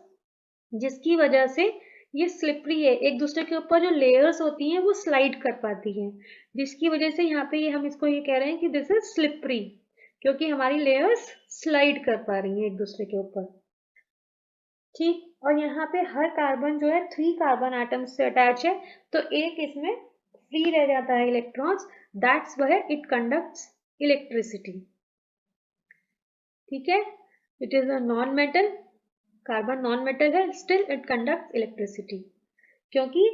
जिसकी वजह से ये स्लिपरी है, एक दूसरे के ऊपर जो लेयर्स होती हैं वो स्लाइड कर पाती हैं, जिसकी वजह से यहाँ पे ये हम इसको ये कह रहे हैं कि दिस इज स्लिपरी, क्योंकि हमारी लेयर्स स्लाइड कर पा रही हैं एक दूसरे के ऊपर। ठीक, और यहाँ पे हर कार्बन जो है 3 कार्बन एटम्स से अटैच है, तो एक इसमें फ्री रह जाता है electrons, that's why it conducts electricity. ठीक है, it is a non metal, carbon non metal है, स्टिल इट कंडक्ट्स इलेक्ट्रिसिटी, क्योंकि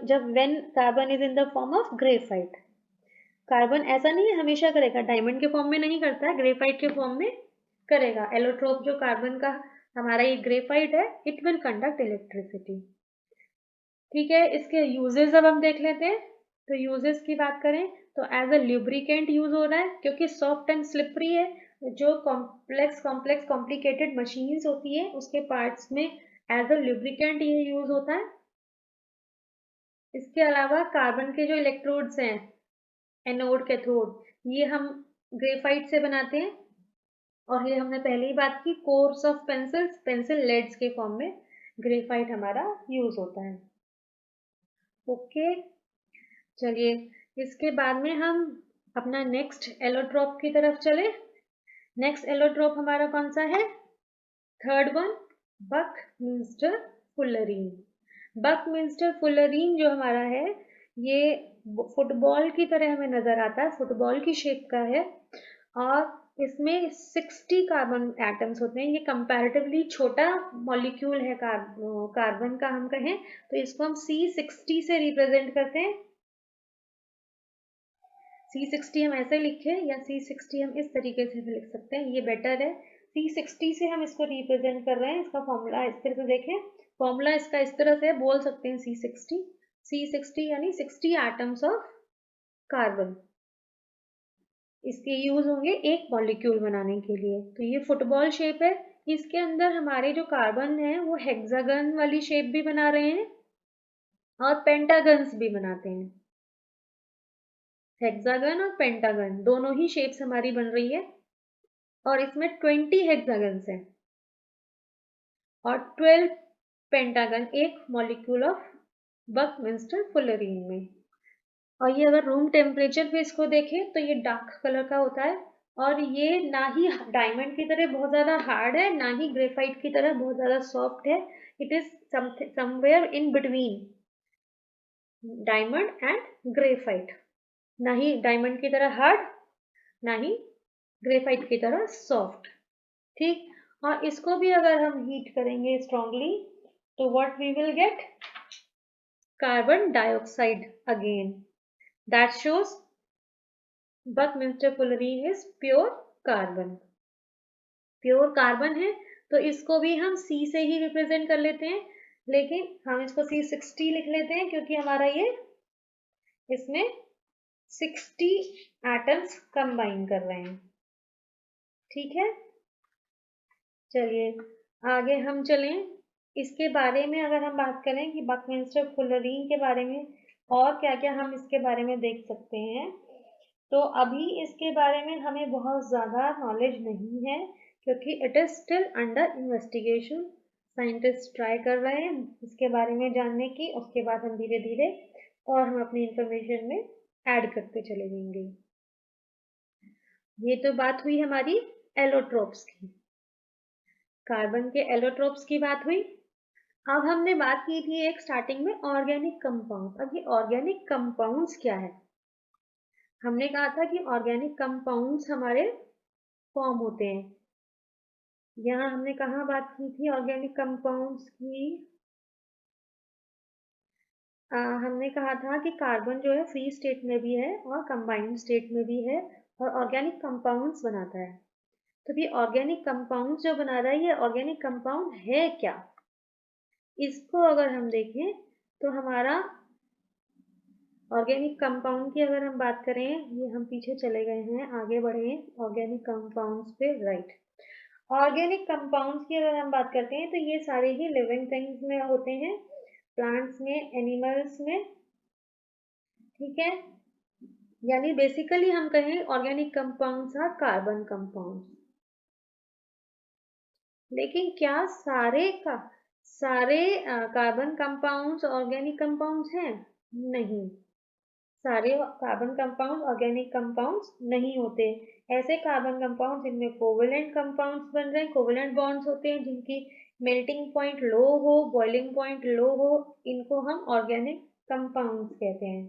जब when carbon is in the form of graphite, carbon ऐसा नहीं है हमेशा करेगा, डायमंड के फॉर्म में नहीं करता है, ग्रेफाइट के फॉर्म में करेगा। एलोट्रोप जो कार्बन का हमारा ये ग्रेफाइट है, इट विल कंडक्ट इलेक्ट्रिसिटी। ठीक है, इसके यूजेस अब हम देख लेते हैं। तो यूजेस की बात करें तो एज अ ल्यूब्रिकेंट यूज हो रहा है, क्योंकि सॉफ्ट एंड स्लिपरी है, जो कॉम्प्लेक्स कॉम्प्लिकेटेड मशीन्स होती है उसके पार्ट्स में एज अ ल्यूब्रिकेंट ये यूज होता है। इसके अलावा कार्बन के जो इलेक्ट्रोड्स हैं, एनोड कैथोड, ये हम ग्रेफाइट से बनाते हैं, और ये हमने पहले ही बात की, कोर्स ऑफ पेंसिल लेड्स के फॉर्म में ग्रेफाइट हमारा यूज होता है। ओके, चलिए इसके बाद में हम अपना नेक्स्ट एलोट्रोप की तरफ चले। नेक्स्ट एलोट्रोप हमारा कौन सा है? Third one, Buckminster fullerene. Buckminster fullerene जो हमारा है, ये फुटबॉल की तरह हमें नजर आता है, फुटबॉल की शेप का है, और इसमें 60 कार्बन एटम्स होते हैं। ये कंपैरेटिवली छोटा मॉलिक्यूल है कार्बन का, हम कहें तो इसको हम C60 से रिप्रेजेंट करते हैं। C60 हम ऐसे लिखे या C60 हम इस तरीके से भी लिख सकते हैं, ये बेटर है। C60 से हम इसको रिप्रेजेंट कर रहे हैं, इसका फॉर्मूला इस तरह से देखें, फॉर्मूला इसका इस तरह से बोल सकते हैं C60 यानी 60 एटम्स ऑफ कार्बन, इसके यूज होंगे एक मॉलिक्यूल बनाने के लिए। तो ये फुटबॉल शेप है, इसके अंदर हमारे जो कार्बन है वो हेक्सागन वाली शेप भी बना रहे हैं और पेंटागन्स भी बनाते हैं। हेक्सागन और पेंटागन दोनों ही शेप्स हमारी बन रही है, और इसमें 20 हेक्सागन्स हैं और 12 पेंटागन एक मॉलिक्यूल ऑफ बकमिंस्टर फुल्लरीन में। और ये अगर रूम टेम्परेचर पे इसको देखें तो ये डार्क कलर का होता है, और ये ना ही डायमंड की तरह बहुत ज्यादा हार्ड है, ना ही ग्रेफाइट की तरह बहुत ज्यादा सॉफ्ट है। It is somewhere in between diamond and graphite, ना ही डायमंड की तरह हार्ड, ना ही ग्रेफाइट की तरह सॉफ्ट। ठीक, और इसको भी अगर हम हीट करेंगे स्ट्रांगली तो what we will get? Carbon dioxide again. That shows Buckminster fullerene is pure carbon. Pure carbon है तो इसको भी हम C से ही रिप्रेजेंट कर लेते हैं, लेकिन हम इसको C60 लिख लेते हैं क्योंकि हमारा ये इसमें 60 एटम्स कंबाइन कर रहे हैं। ठीक है, चलिए आगे हम चलें। इसके बारे में अगर हम बात करें कि बकमिंस्टर फुलरीन के बारे में और क्या क्या हम इसके बारे में देख सकते हैं, तो अभी इसके बारे में हमें बहुत ज़्यादा नॉलेज नहीं है क्योंकि it is still under investigation. Scientist try कर रहे हैं इसके बारे में जानने की, उसके बाद हम धीरे धीरे और हम अपनी इंफॉर्मेशन में ऐड करते चले जाएंगे। ये तो बात हुई हमारी एलोट्रोप्स की, कार्बन के एलोट्रोप्स की बात हुई। अब हमने बात की थी एक स्टार्टिंग में ऑर्गेनिक कंपाउंड। अब ये ऑर्गेनिक कंपाउंड्स क्या है? हमने कहा था कि ऑर्गेनिक कंपाउंड्स हमारे फॉर्म होते हैं। यहाँ हमने कहाँ बात की थी ऑर्गेनिक कंपाउंड्स की? हमने कहा था कि कार्बन जो है फ्री स्टेट में भी है और कंबाइंड स्टेट में भी है और ऑर्गेनिक कंपाउंड्स बनाता है। तो ये ऑर्गेनिक कंपाउंड्स जो बना रहा है ये ऑर्गेनिक कंपाउंड है क्या? इसको अगर हम देखें तो हमारा ऑर्गेनिक कंपाउंड की अगर हम बात करें, ये हम पीछे चले गए हैं, आगे बढ़े हैं ऑर्गेनिक कंपाउंड्स पे। राइट, ऑर्गेनिक कंपाउंड्स की अगर हम बात करते हैं तो ये सारे ही लिविंग थिंग्स में होते हैं, प्लांट्स में, एनिमल्स में। ठीक है, यानी बेसिकली हम कहें organic compounds are carbon compounds. लेकिन क्या सारे कार्बन कंपाउंड्स ऑर्गेनिक कंपाउंड्स हैं? नहीं, सारे कार्बन कंपाउंड ऑर्गेनिक कंपाउंड्स नहीं होते। ऐसे कार्बन कंपाउंड जिनमें कोवेलेंट कंपाउंड्स बन रहे हैं, कोवेलेंट बॉन्ड्स होते हैं जिनकी मेल्टिंग पॉइंट लो हो, बॉइलिंग पॉइंट लो हो, इनको हम ऑर्गेनिक कंपाउंड्स कहते हैं।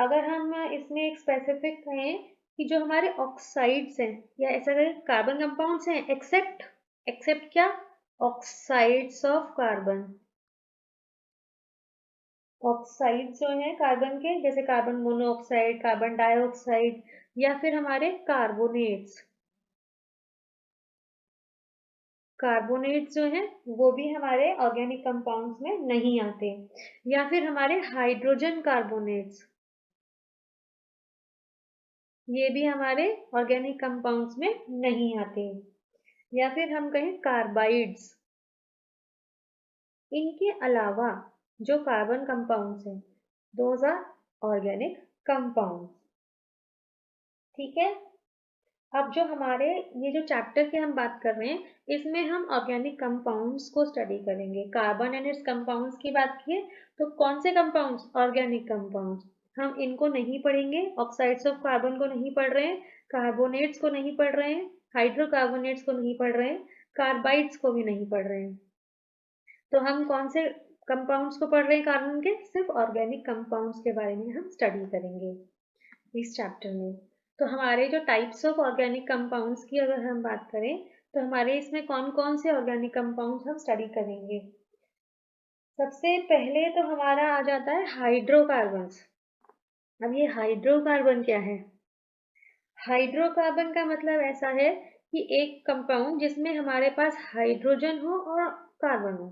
अगर हम इसमें एक स्पेसिफिक कहें कि जो हमारे ऑक्साइड्स हैं या ऐसा कहें कार्बन कंपाउंड्स हैं, एक्सेप्ट क्या? Oxides of carbon. ऑक्साइड जो है कार्बन के, जैसे कार्बन मोनोऑक्साइड, कार्बन डाइऑक्साइड या फिर हमारे कार्बोनेट्स जो है वो भी हमारे ऑर्गेनिक कंपाउंड्स में नहीं आते। या फिर हमारे हाइड्रोजन कार्बोनेट्स, ये भी हमारे ऑर्गेनिक कंपाउंड्स में नहीं आते। या फिर हम कहें कार्बाइड्स। इनके अलावा जो कार्बन कंपाउंड्स हैं दोज आर ऑर्गेनिक कंपाउंड्स। ठीक है, अब जो हमारे ये जो चैप्टर के हम बात कर रहे हैं इसमें हम ऑर्गेनिक कंपाउंड्स को स्टडी करेंगे। कार्बन एंड इट्स कंपाउंड्स की बात किए तो कौन से कंपाउंड्स? Organic compounds. हम इनको नहीं पढ़ेंगे, ऑक्साइड्स ऑफ कार्बन को नहीं पढ़ रहे हैं, कार्बोनेट्स को नहीं पढ़ रहे हैं, हाइड्रोकार्बोनेट्स को नहीं पढ़ रहे हैं, कार्बाइड्स को भी नहीं पढ़ रहे हैं। तो हम कौन से कंपाउंड्स को पढ़ रहे हैं कार्बन के? सिर्फ ऑर्गेनिक कंपाउंड्स के बारे में हम स्टडी करेंगे इस चैप्टर में। तो हमारे जो टाइप्स ऑफ ऑर्गेनिक कंपाउंड्स की अगर हम बात करें तो हमारे इसमें कौन कौन से ऑर्गेनिक कंपाउंड्स हम स्टडी करेंगे? सबसे पहले तो हमारा आ जाता है हाइड्रोकार्बन्स। अब ये हाइड्रोकार्बन क्या है? हाइड्रोकार्बन का मतलब ऐसा है कि एक कंपाउंड जिसमें हमारे पास हाइड्रोजन हो और कार्बन हो।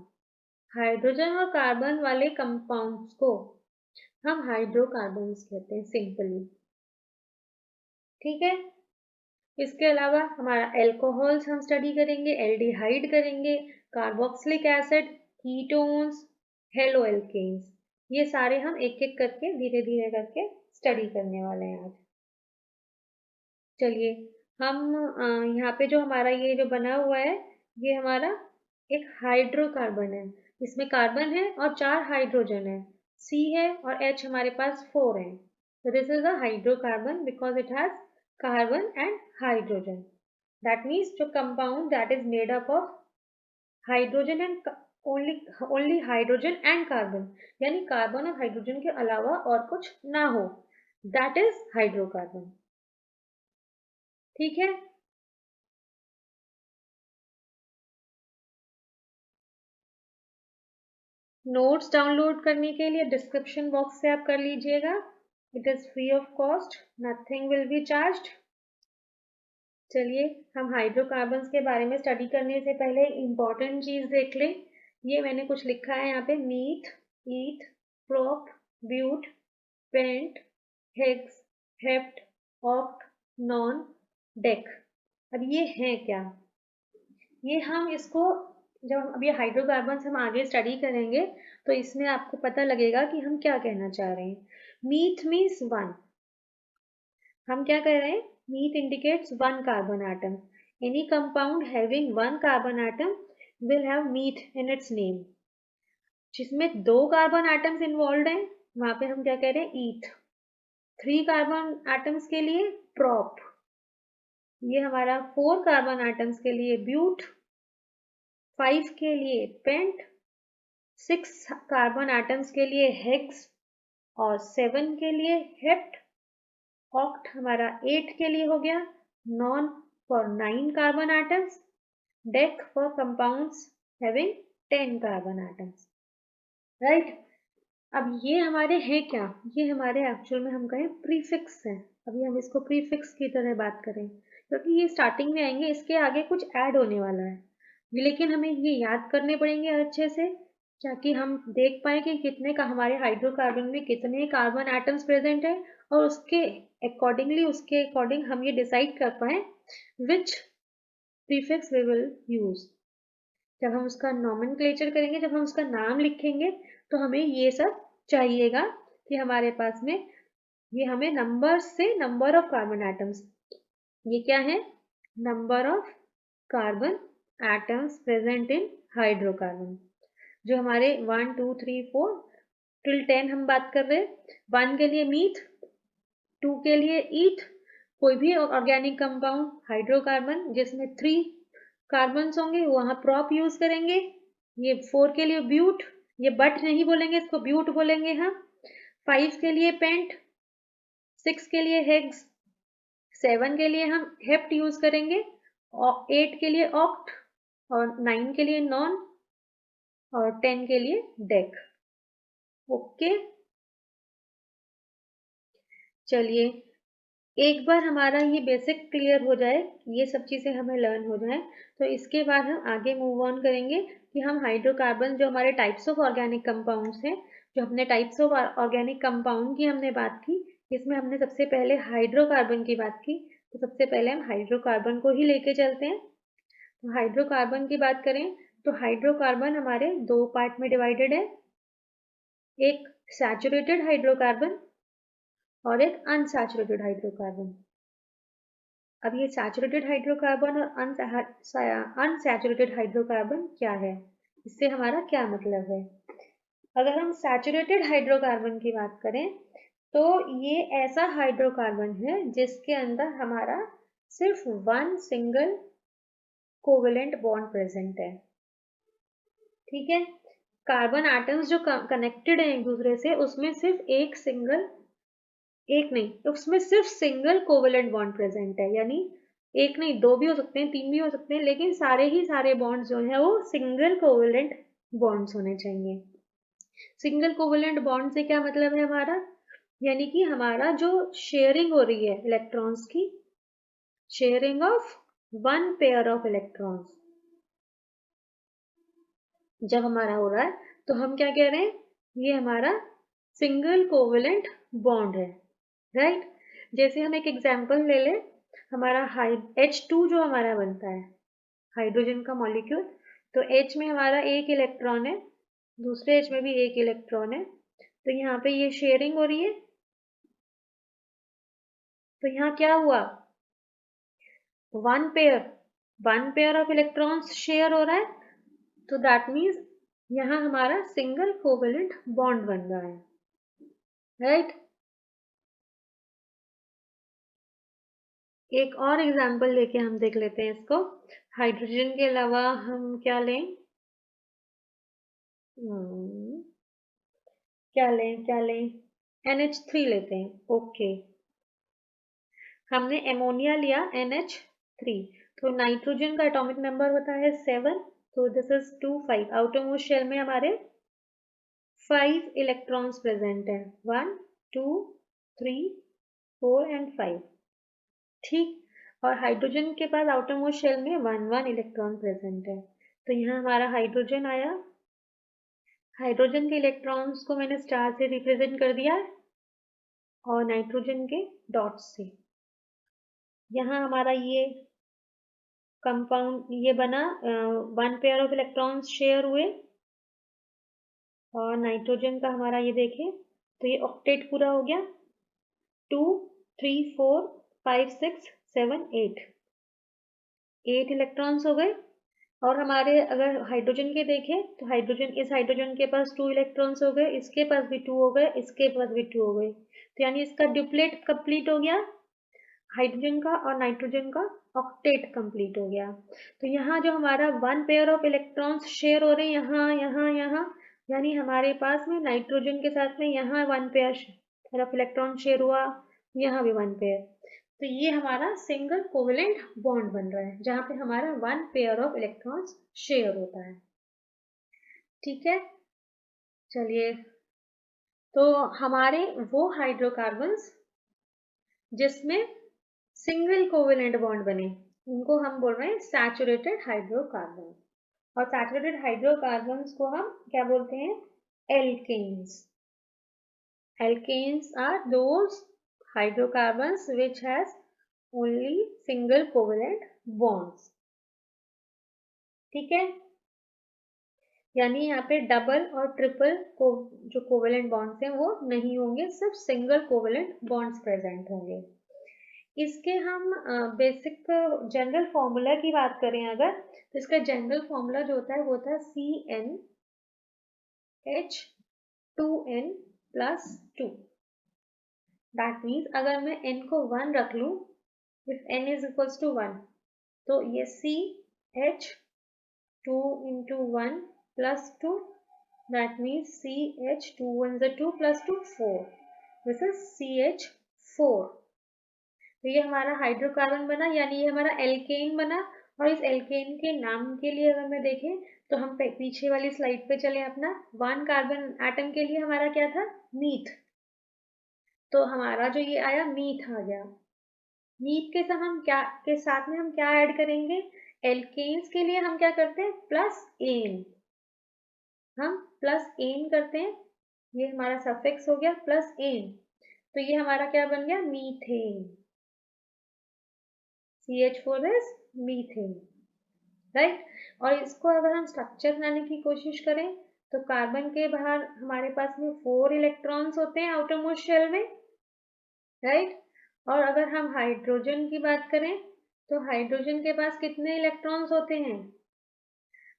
हाइड्रोजन और कार्बन वाले कंपाउंड्स को हम हाइड्रोकार्बन्स कहते हैं सिंपली। ठीक है, इसके अलावा हमारा एल्कोहल्स हम स्टडी करेंगे, एल्डिहाइड करेंगे, carboxylic acid, ketones, halo alkanes. ये सारे हम एक एक करके धीरे धीरे करके स्टडी करने वाले हैं आज। चलिए हम यहाँ पे जो हमारा ये जो बना हुआ है ये हमारा एक हाइड्रोकार्बन है। इसमें कार्बन है और 4 हाइड्रोजन है, C है और H हमारे पास 4 है। So this is a hydrocarbon because it has carbon and hydrogen. That means जो compound that is made up of hydrogen and only hydrogen and carbon, यानी कार्बन और हाइड्रोजन के अलावा और कुछ ना हो, that is hydrocarbon. ठीक है, नोट्स डाउनलोड करने के लिए डिस्क्रिप्शन बॉक्स से आप कर लीजिएगा, it is free of cost, nothing will be charged. चलिए हम हाइड्रोकार्बन्स के बारे में स्टडी करने से पहले इम्पॉर्टेंट चीज देख लें। ये मैंने कुछ लिखा है यहाँ पे, meth, eth, prop, but, pent, hex, hept, oct, non, dec. अब ये है क्या? ये हम इसको जब अब ये हाइड्रोकार्बन्स हम आगे स्टडी करेंगे तो इसमें आपको पता लगेगा कि हम क्या कहना चाह रहे हैं। मीथ मीन्स वन, हम क्या कह रहे हैं? Myth indicates one carbon atom. Any compound having one carbon atom will have myth in its name. जिसमें 2 कार्बन एटम्स इन्वॉल्व हैं वहां पे हम क्या कह रहे हैं? ईथ। 3 कार्बन एटम्स के लिए प्रोप, ये हमारा 4 कार्बन एटम्स के लिए ब्यूट, 5 के लिए पेंट, 6 कार्बन एटम्स के लिए हेक्स और 7 के लिए हेप्ट। ऑक्ट हमारा 8 के लिए हो गया, non for 9 carbon atoms, deck for compounds having 10 carbon atoms. Right, अब ये हमारे हैं क्या? ये हमारे एक्चुअल में हम कहें प्रीफिक्स हैं। अभी हम इसको प्रीफिक्स की तरह बात करें क्योंकि ये स्टार्टिंग में आएंगे, इसके आगे कुछ ऐड होने वाला है, लेकिन हमें ये याद करने पड़ेंगे अच्छे से ताकि हम देख पाए कि कितने का हमारे हाइड्रोकार्बन में कितने कार्बन एटम्स प्रेजेंट है और उसके अकॉर्डिंग हम ये डिसाइड कर पाए विच प्रीफिक्स वी विल यूज। जब हम उसका नॉमेनक्लेचर करेंगे, जब हम उसका नाम लिखेंगे तो हमें ये सब चाहिएगा कि हमारे पास में ये हमें नंबर से नंबर ऑफ कार्बन एटम्स, ये क्या है? Number of carbon atoms present in hydrocarbon. जो हमारे 1 2 3 4 टिल 10 हम बात कर रहे हैं। 1 के लिए मीथ, 2 के लिए ईथ, कोई भी ऑर्गेनिक कंपाउंड हाइड्रोकार्बन जिसमें 3 कार्बन होंगे वहां प्रॉप यूज करेंगे। ये 4 के लिए ब्यूट, ये बट नहीं बोलेंगे, इसको ब्यूट बोलेंगे हम। 5 के लिए पेंट, 6 के लिए हेक्स, 7 के लिए हम हेप्ट यूज करेंगे, और 8 के लिए ऑक्ट, और 9 के लिए नॉन, और 10 के लिए डेक। ओके, चलिए एक बार हमारा ये बेसिक क्लियर हो जाए, ये सब चीज़ें हमें लर्न हो जाए, तो इसके बाद हम आगे मूव ऑन करेंगे कि हम हाइड्रोकार्बन जो हमारे टाइप्स ऑफ ऑर्गेनिक कंपाउंड्स हैं, जो हमने टाइप्स ऑफ ऑर्गेनिक कंपाउंड की हमने बात की, इसमें हमने सबसे पहले हाइड्रोकार्बन की बात की, तो सबसे पहले हम हाइड्रोकार्बन को ही लेके चलते हैं। तो हाइड्रोकार्बन की बात करें तो हाइड्रोकार्बन हमारे 2 पार्ट में डिवाइडेड है, एक सैचुरेटेड हाइड्रोकार्बन और एक अनसैचुरेटेड हाइड्रोकार्बन। अब ये सैचुरेटेड हाइड्रोकार्बन और अनसैचुरेटेड हाइड्रोकार्बन क्या है, इससे हमारा क्या मतलब है? अगर हम सैचुरेटेड हाइड्रोकार्बन की बात करें तो ये ऐसा हाइड्रोकार्बन है जिसके अंदर हमारा सिर्फ 1 सिंगल कोवेलेंट बॉन्ड प्रेजेंट है। ठीक है, कार्बन एटम्स जो कनेक्टेड है एक दूसरे से उसमें सिर्फ एक नहीं, तो उसमें सिर्फ सिंगल कोवेलेंट बॉन्ड प्रेजेंट है, यानी एक नहीं 2 भी हो सकते हैं, 3 भी हो सकते हैं, लेकिन सारे ही सारे बॉन्ड्स जो है वो सिंगल कोवेलेंट बॉन्ड्स होने चाहिए। सिंगल कोवेलेंट बॉन्ड से क्या मतलब है हमारा? यानी कि हमारा जो शेयरिंग हो रही है इलेक्ट्रॉन्स की, sharing of 1 pair of electrons जब हमारा हो रहा है तो हम क्या कह रहे हैं? ये हमारा सिंगल कोवेलेंट बॉन्ड है। राइट, जैसे हम एक एग्जांपल ले लें, हमारा H2 जो हमारा बनता है हाइड्रोजन का मॉलिक्यूल, तो H में हमारा एक इलेक्ट्रॉन है, दूसरे H में भी एक इलेक्ट्रॉन है, तो यहाँ पे ये शेयरिंग हो रही है। तो यहाँ क्या हुआ? One pair of electrons share हो रहा है, तो दैट मीन्स यहाँ हमारा सिंगल कोवेलेंट बॉन्ड बन रहा है। राइट, एक और एग्जांपल लेके हम देख लेते हैं इसको। हाइड्रोजन के अलावा हम क्या लें? क्या लें? NH3 लेते हैं। ओके, हमने एमोनिया लिया NH3, तो नाइट्रोजन का एटॉमिक नंबर होता है 7, तो दिस इज 2 5। आउटरमोस्ट शेल में हमारे 5 इलेक्ट्रॉन्स प्रेजेंट है, 1 2 3 4 एंड 5, ठीक। और हाइड्रोजन के पास आउटर मोस्ट शेल में 1 इलेक्ट्रॉन प्रेजेंट है। तो यहाँ हमारा हाइड्रोजन आया, हाइड्रोजन के इलेक्ट्रॉन्स को मैंने स्टार से रिप्रेजेंट कर दिया और नाइट्रोजन के डॉट से। यहाँ हमारा ये कंपाउंड ये बना, 1 पेयर ऑफ इलेक्ट्रॉन्स शेयर हुए, और नाइट्रोजन का हमारा ये देखें तो ये ऑक्टेट पूरा हो गया, 2 3 4 5 6 7 8 इलेक्ट्रॉन्स हो गए। और हमारे अगर हाइड्रोजन के देखें तो हाइड्रोजन, इस हाइड्रोजन के पास 2 इलेक्ट्रॉन्स हो गए, इसके पास भी 2 हो गए, इसके पास भी 2 हो गए। तो यानी इसका डुप्लेट कंप्लीट हो गया, हाइड्रोजन का और नाइट्रोजन का ऑक्टेट कंप्लीट हो गया। तो यहाँ जो हमारा 1 पेयर ऑफ इलेक्ट्रॉन्स शेयर हो रहे हैं यहाँ यहाँ यहाँ, यानी हमारे पास में नाइट्रोजन के साथ में यहाँ 1 पेयर ऑफ इलेक्ट्रॉन शेयर हुआ, यहाँ भी 1 पेयर। तो ये हमारा सिंगल कोवेलेंट बॉन्ड बन रहा है जहाँ पे हमारा 1 पेयर ऑफ इलेक्ट्रॉन्स शेयर होता है, ठीक है। चलिए, तो हमारे वो हाइड्रोकार्बन्स जिसमें सिंगल कोवेलेंट बॉन्ड बने उनको हम बोल रहे हैं सैचुरेटेड हाइड्रोकार्बन। और सैचुरेटेड हाइड्रोकार्बन्स को हम क्या बोलते हैं? Alkanes. Alkanes are those hydrocarbons which has only single covalent bonds, ठीक है। यानी यहाँ पे डबल और ट्रिपल को जो कोवेलेंट बॉन्ड्स हैं वो नहीं होंगे, सिर्फ सिंगल कोवेलेंट बॉन्ड्स प्रेजेंट होंगे। इसके हम बेसिक जनरल फॉर्मूला की बात करें अगर, तो इसका जनरल फॉर्मूला जो होता है वो होता है CnH2n+2। दैट मीन्स अगर मैं n को 1 रख लूँ, if n is equals to 1, तो ये CH2 into 1 plus 2, that means CH2 1 is 2 plus 2 4, this is CH4। तो ये हमारा हाइड्रोकार्बन बना, यानी ये हमारा एल्केन बना। और इस एल्केन के नाम के लिए अगर मैं देखें तो हम पीछे वाली स्लाइड पे चले, अपना 1 कार्बन एटम के लिए हमारा क्या था? मीथ। तो हमारा जो ये आया मीथ आ गया। मीथ के साथ हम क्या ऐड करेंगे? एल्केन्स के लिए हम क्या करते हैं? प्लस एन, हम प्लस एन करते हैं, ये हमारा सफिक्स हो गया प्लस एन। तो ये हमारा क्या बन गया? Methane. CH4 is methane, right. और इसको अगर हम स्ट्रक्चर बनाने की कोशिश करें तो कार्बन के बाहर हमारे पास में 4 इलेक्ट्रॉन्स होते हैं आउटर मोस्ट शेल में, राइट। और अगर हम हाइड्रोजन की बात करें तो हाइड्रोजन के पास कितने इलेक्ट्रॉन्स होते हैं?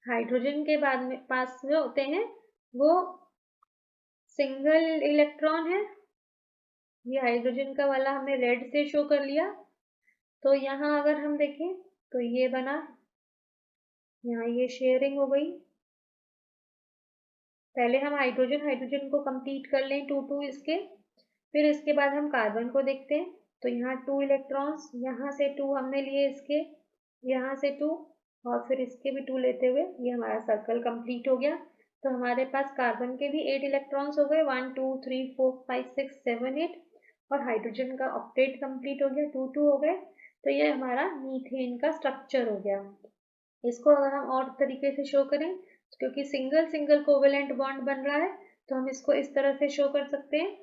हाइड्रोजन के बाद में पास जो होते हैं वो सिंगल इलेक्ट्रॉन है। ये हाइड्रोजन का वाला हमने रेड से शो कर लिया। तो यहाँ अगर हम देखें तो ये बना, यहाँ ये शेयरिंग हो गई। पहले हम हाइड्रोजन को कंप्लीट कर लें 2 2 इसके, फिर इसके बाद हम कार्बन को देखते हैं। तो यहाँ 2 इलेक्ट्रॉन्स, यहाँ से 2 हमने लिए इसके, यहाँ से 2 और फिर इसके भी 2 लेते हुए ये हमारा सर्कल कंप्लीट हो गया। तो हमारे पास कार्बन के भी 8 इलेक्ट्रॉन्स हो गए, 1 2 3 4 5 6 7 8, और हाइड्रोजन का ऑक्टेट कंप्लीट हो गया, 2 2 हो गए। तो ये हमारा मीथेन का स्ट्रक्चर हो गया। इसको अगर हम और तरीके से शो करें, क्योंकि सिंगल सिंगल कोवेलेंट बॉन्ड बन रहा है तो हम इसको इस तरह से शो कर सकते हैं।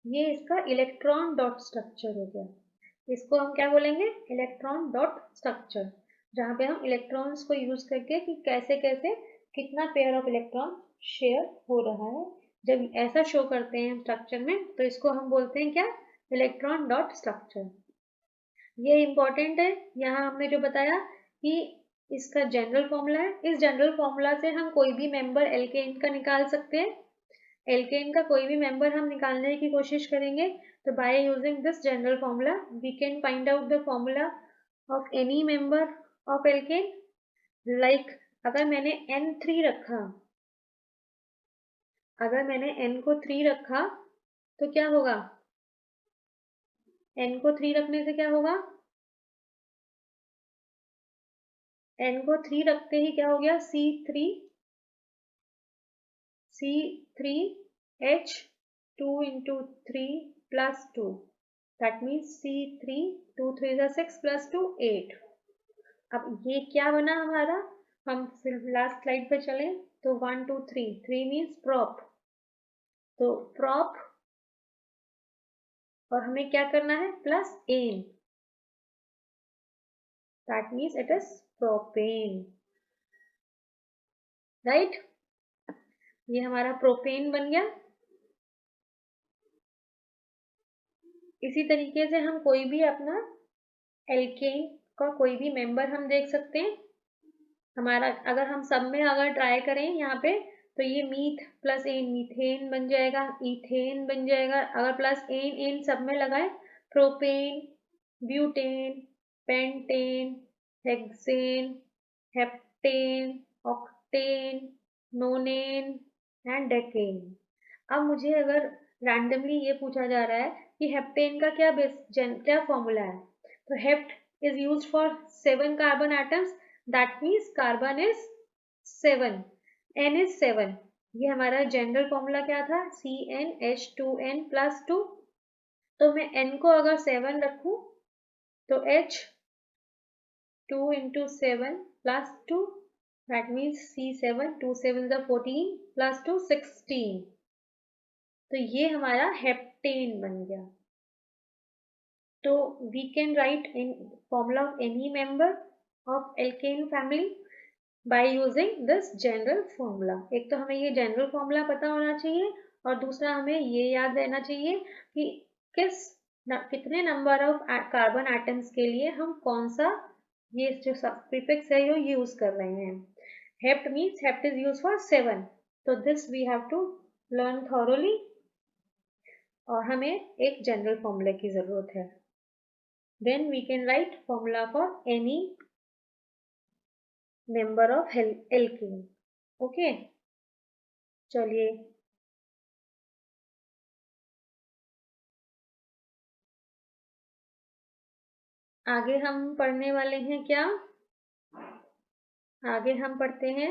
ये इसका इलेक्ट्रॉन डॉट स्ट्रक्चर हो गया। इसको हम क्या बोलेंगे? इलेक्ट्रॉन डॉट स्ट्रक्चर, जहाँ पे हम इलेक्ट्रॉन्स को यूज करके कि कैसे कैसे कितना पेयर ऑफ इलेक्ट्रॉन शेयर हो रहा है, जब ऐसा शो करते हैं स्ट्रक्चर में तो इसको हम बोलते हैं क्या? Electron dot structure. ये इंपॉर्टेंट है। यहाँ हमने जो बताया कि इसका जनरल फॉर्मूला है, इस जनरल फॉर्मूला से हम कोई भी मेंबर एल्केन का निकाल सकते हैं। एल्केन का कोई भी मेंबर हम निकालने की कोशिश करेंगे तो by using this general formula we can find out the formula of any member of alkane. Like अगर मैंने N3 रखा, अगर मैंने N को 3 रखा तो क्या होगा? N को 3 रखने से क्या होगा? N को 3 रखते ही क्या हो गया? C3H2 into 3 plus 2. That means C3, 2 3 6 plus 2 8. अब ये क्या बना हमारा, हम फिर लास्ट स्लाइड पे चलें तो 1 2 3, 3 मीन्स प्रॉप, तो प्रॉप और हमें क्या करना है plus n, that means it is propane, right. ये हमारा प्रोपेन बन गया। इसी तरीके से हम कोई भी अपना एल्केन का कोई भी मेंबर हम देख सकते हैं। हमारा अगर हम सब में अगर ट्राई करें यहाँ पे तो ये मीथ प्लस एन मीथेन बन जाएगा, इथेन बन जाएगा। अगर प्लस एन एन सब में लगाए, propane, butane, pentane, hexane, heptane, octane, नोनेन and decane. अब मुझे अगर रैंडमली ये पूछा जा रहा है कि हेप्टेन का क्या फॉर्मूला है, तो hept is used for 7 carbon atoms, that means carbon is 7, n is 7। ये हमारा जनरल फॉर्मूला क्या था, CnH2n plus 2। तो मैं n को अगर 7 रखूं तो H2 into 7 plus 2, that means C7, 2 7 is 14 plus 2 16। तो ये हमारा हेप्टेन बन गया। तो we can write in formula of any member of alkane family by using this general formula। एक तो हमें ये general formula पता होना चाहिए और दूसरा हमें ये याद रहना चाहिए कि कितने नंबर ऑफ कार्बन एटम्स के लिए हम कौन सा ये जो प्रीफिक्स है ये यूज कर रहे हैं। Hept means hept is use for 7, तो this we have to learn thoroughly और हमें एक जनरल फॉर्मूला की जरूरत है। Then we can write formula for any member of alkene। Okay, चलिए आगे हम पढ़ने वाले हैं क्या, आगे हम पढ़ते हैं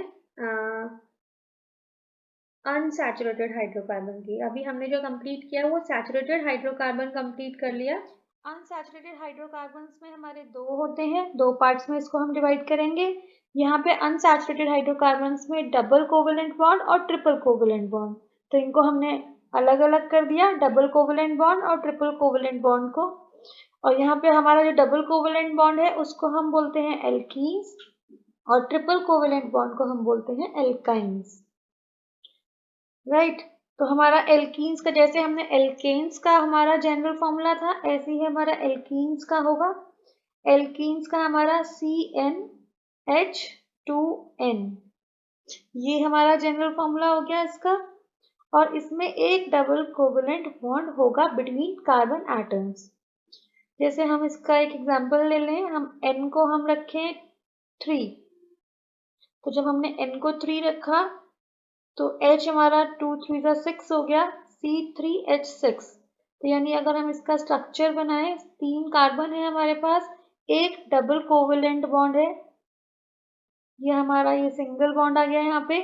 अनसैचुरेटेड हाइड्रोकार्बन की। अभी हमने जो कंप्लीट किया वो सैचुरेटेड हाइड्रोकार्बन कंप्लीट कर लिया। अनसैचुरेटेड हाइड्रोकार्बन्स में हमारे दो होते हैं, दो पार्ट्स में इसको हम डिवाइड करेंगे। यहाँ पे अनसैचुरेटेड हाइड्रोकार्बन्स में डबल कोवेलेंट बॉन्ड और ट्रिपल कोवेलेंट बॉन्ड, तो इनको हमने अलग अलग कर दिया, डबल कोवेलेंट बॉन्ड और ट्रिपल कोवेलेंट बॉन्ड को। और यहाँ पे हमारा जो डबल कोवेलेंट बॉन्ड है उसको हम बोलते हैं एल्कीन्स और ट्रिपल कोवेलेंट बॉन्ड को हम बोलते हैं एल्काइन्स, राइट। तो हमारा एल्कीन्स का, जैसे हमने एल्केन्स का हमारा जनरल फॉर्मूला था, ऐसे ही हमारा एल्कीन्स का होगा। एल्कीन्स का हमारा CnH2n, ये हमारा जनरल फॉर्मूला हो गया इसका। और इसमें एक डबल कोवेलेंट बॉन्ड होगा बिटवीन कार्बन एटम्स। जैसे हम इसका एक एग्जांपल ले लें, हम n को हम रखें 3, तो जब हमने n को 3 रखा तो H हमारा 2 3 6 हो गया, C3H6। तो यानी अगर हम इसका स्ट्रक्चर बनाए, 3 कार्बन है हमारे पास, एक डबल कोवेलेंट बॉन्ड है, ये हमारा ये सिंगल बॉन्ड आ गया। यहाँ पे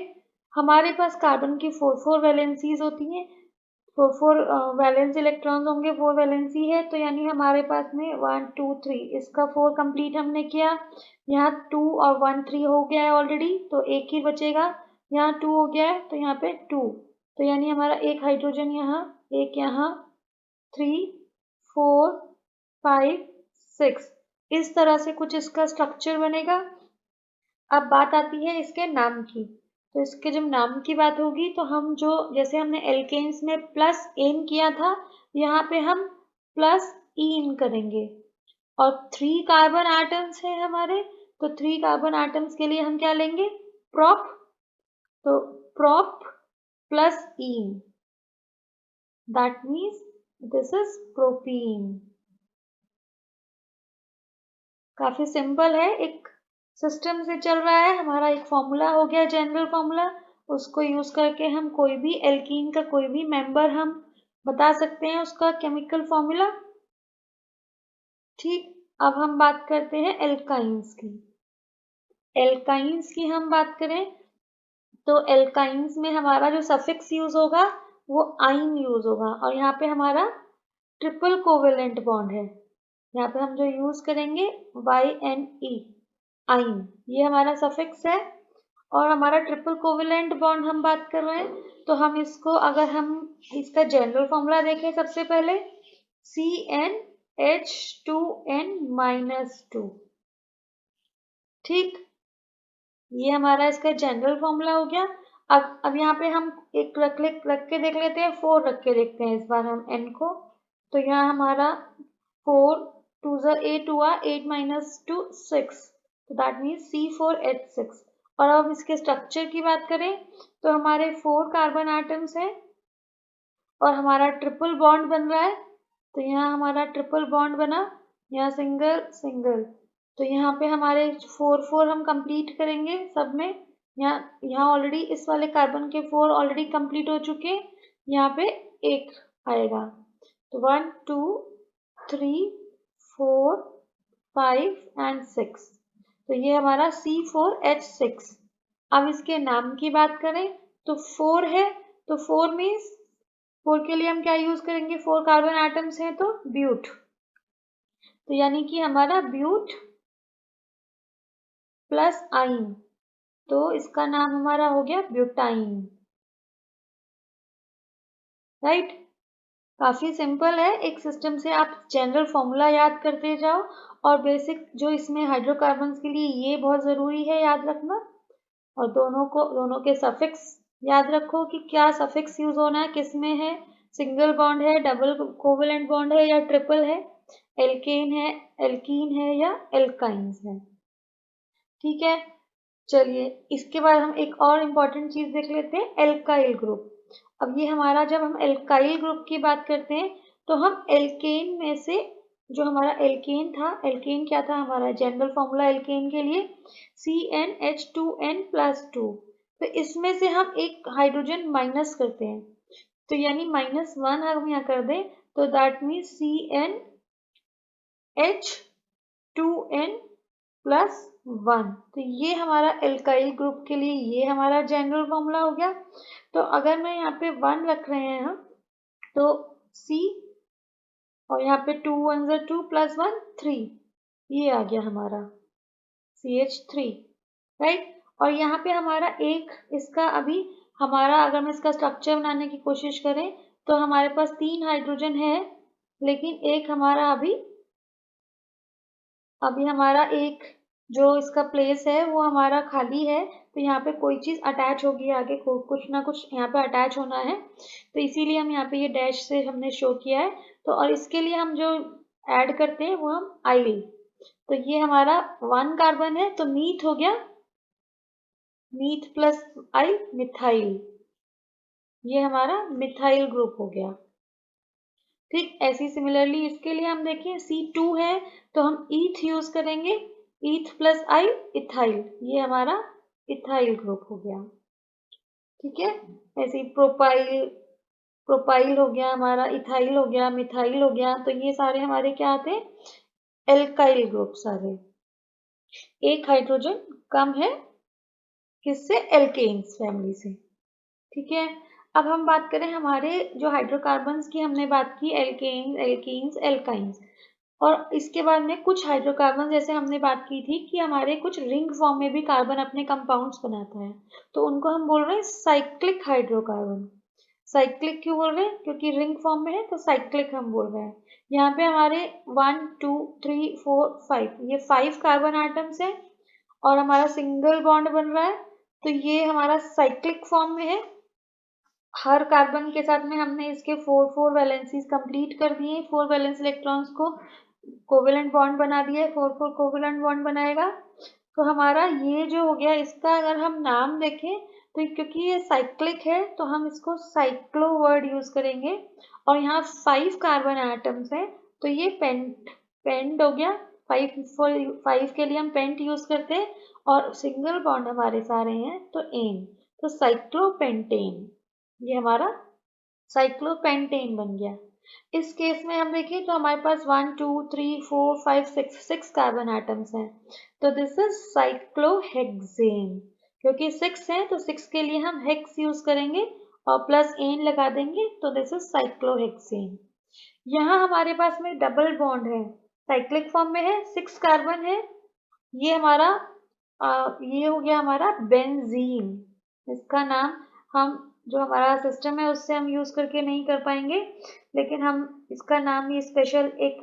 हमारे पास कार्बन की 4 वैलेंसीज होती हैं, 4 वैलेंस इलेक्ट्रॉन्स होंगे, 4 वैलेंसी है, तो यानी हमारे पास में 1 2 3, इसका 4 कंप्लीट हमने किया। यहाँ 2 और 1 3 हो गया है ऑलरेडी, तो एक ही बचेगा, यहाँ 2 हो गया है तो यहाँ पे 2, तो यानी हमारा एक हाइड्रोजन यहाँ, एक यहाँ, 3 4 5 6, इस तरह से कुछ इसका स्ट्रक्चर बनेगा। अब बात आती है इसके नाम की, तो इसके जब नाम की बात होगी तो हम जो, जैसे हमने एल्केन्स में प्लस एन किया था, यहाँ पे हम प्लस इन करेंगे। और 3 कार्बन एटम्स हैं हमारे, तो 3 कार्बन एटम्स के लिए हम क्या लेंगे, प्रोप, तो prop plus in, that means this is propene. काफी सिंपल है, एक सिस्टम से चल रहा है, हमारा एक फॉर्मूला हो गया जनरल फॉर्मूला, उसको यूज करके हम कोई भी एल्कीन का कोई भी मेंबर हम बता सकते हैं उसका केमिकल फॉर्मूला। ठीक, अब हम बात करते हैं एल्काइंस की। एल्काइंस की हम बात करें तो एल्काइंस में हमारा जो सफिक्स यूज होगा वो आइन यूज होगा, और यहाँ पे हमारा ट्रिपल कोवेलेंट बॉन्ड है, यहाँ पे हम जो यूज करेंगे YNE, आइन, ये हमारा सफिक्स है। और हमारा ट्रिपल कोवेलेंट बॉन्ड हम बात कर रहे हैं, तो हम इसको, अगर हम इसका जनरल फॉर्मूला देखें सबसे पहले, CnH2n-2, ठीक, ये हमारा इसका जनरल फॉर्मूला हो गया। अब यहाँ पे हम एक रख के देख लेते हैं, 4 रख के देखते हैं इस बार हम n को। तो यहाँ हमारा 4 2 8 हुआ, 8 - 2 6, तो दैट मीन्स C4H6। और अब इसके स्ट्रक्चर की बात करें तो हमारे 4 कार्बन एटम्स हैं और हमारा ट्रिपल बॉन्ड बन रहा है। तो यहाँ हमारा ट्रिपल बॉन्ड बना, यहाँ सिंगल सिंगल, तो यहाँ पे हमारे 4 हम कंप्लीट करेंगे सब में। यहाँ ऑलरेडी इस वाले कार्बन के 4 ऑलरेडी कंप्लीट हो चुके, यहाँ पे एक आएगा। तो 1 2 3 4 5 एंड 6, तो ये हमारा C4H6। अब इसके नाम की बात करें तो 4 है, तो 4 मीन्स 4 के लिए हम क्या यूज करेंगे, 4 कार्बन एटम्स हैं तो ब्यूट, तो यानी कि हमारा ब्यूट प्लस आइन, तो इसका नाम हमारा हो गया ब्यूटाइन, राइट। काफी सिंपल है, एक सिस्टम से आप जनरल फॉर्मूला याद करते जाओ, और बेसिक जो इसमें हाइड्रोकार्बन्स के लिए ये बहुत जरूरी है याद रखना, और दोनों के सफिक्स याद रखो कि क्या सफिक्स यूज होना है, किस में है, सिंगल बॉन्ड है, डबल कोवेलेंट बॉन्ड है या ट्रिपल है, एल्केन है, एल्कीन है या एल्काइंस है, ठीक है। चलिए इसके बाद हम एक और इम्पॉर्टेंट चीज देख लेते हैं, एल्काइल ग्रुप। अब ये हमारा, जब हम एल्काइल ग्रुप की बात करते हैं तो हम एल्केन में से, जो हमारा एल्केन था, एल्केन क्या था हमारा जनरल फॉर्मूला एल्केन के लिए, CnH2n+2, तो इसमें से हम एक हाइड्रोजन माइनस करते हैं, तो यानी -1 हम यहाँ कर दें, तो दैट मीन्स CnH2n+1, तो ये हमारा एल्काइल ग्रुप के लिए ये हमारा जनरल फॉर्मूला हो गया। तो अगर मैं यहाँ पे 1 रख रहे हैं हम, तो C, और यहाँ पे 2 1 2 + 1 3, ये आ गया हमारा CH3, राइट। और यहाँ पे हमारा एक इसका अभी हमारा, अगर मैं इसका स्ट्रक्चर बनाने की कोशिश करें तो हमारे पास 3 हाइड्रोजन है, लेकिन एक हमारा अभी हमारा एक जो इसका प्लेस है वो हमारा खाली है, तो यहाँ पे कोई चीज अटैच होगी आगे, कुछ ना कुछ यहाँ पे अटैच होना है, तो इसीलिए हम यहाँ पे ये डैश से हमने शो किया है। तो और इसके लिए हम जो ऐड करते हैं वो हम आइल, तो ये हमारा 1 कार्बन है, तो मीथ हो गया, मीथ प्लस आइल मिथाइल, ये हमारा मिथाइल ग्रुप हो गया, ठीक। ऐसी सिमिलरली इसके लिए हम देखें, C2 है तो हम ईथ यूज करेंगे, ईथ प्लस आइल इथाइल, ये हमारा इथाइल ग्रुप हो गया, ठीक है। ऐसे प्रोपाइल, प्रोपाइल हो गया हमारा, इथाइल हो गया, मिथाइल हो गया, तो ये सारे हमारे क्या आते हैं, एल्काइल ग्रुप सारे। एक हाइड्रोजन कम है किससे, एल्केन्स फैमिली से, ठीक है। अब हम बात करें हमारे जो हाइड्रोकार्बन्स की हमने बात की, एल्केन्स, एल्कीन्स, एल्काइंस, और इसके बाद में कुछ हाइड्रोकार्बन, जैसे हमने बात की थी कि हमारे कुछ रिंग फॉर्म में भी कार्बन अपने कंपाउंड्स बनाता है, तो उनको हम बोल रहे हैं साइक्लिक हाइड्रोकार्बन। साइक्लिक क्यों बोल रहे हैं, क्योंकि रिंग फॉर्म में है तो साइक्लिक हम बोल रहे हैं। यहाँ पे हमारे 1 2 3 4 5, ये 5 कार्बन आइटम्स है और हमारा सिंगल बॉन्ड बन रहा है, तो ये हमारा साइक्लिक फॉर्म में है। हर कार्बन के साथ में हमने इसके 4 वैलेंसीज कंप्लीट कर दिए, 4 वैलेंस इलेक्ट्रॉन्स को कोवेलेंट बॉन्ड बना दिया, 4 कोवेलेंट बॉन्ड बनाएगा। तो हमारा ये जो हो गया, इसका अगर हम नाम देखें तो क्योंकि ये साइक्लिक है तो हम इसको साइक्लो वर्ड यूज करेंगे, और यहाँ 5 कार्बन एटम्स है तो ये पेंट हो गया, 5 के लिए हम पेंट यूज करते हैं, और सिंगल बॉन्ड हमारे सारे हैं तो एन, तो साइक्लोपेंटेन, ये हमारा साइक्लोपेंटेन बन गया। इस केस में हम देखें तो हमारे पास 1 2 3 4 5 6 कार्बन एटम्स हैं, तो दिस इज साइक्लोहेक्सेन, क्योंकि 6 है तो 6 के लिए हम हेक्स यूज करेंगे और प्लस एन लगा देंगे, तो दिस इज साइक्लोहेक्सेन। यहाँ हमारे पास में डबल बॉन्ड है, साइक्लिक फॉर्म में है, 6 कार्बन है, ये हमारा ये हो गया हमारा बेंजीन। इसका नाम हम जो हमारा सिस्टम है उससे हम यूज करके नहीं कर पाएंगे, लेकिन हम इसका नाम ये स्पेशल एक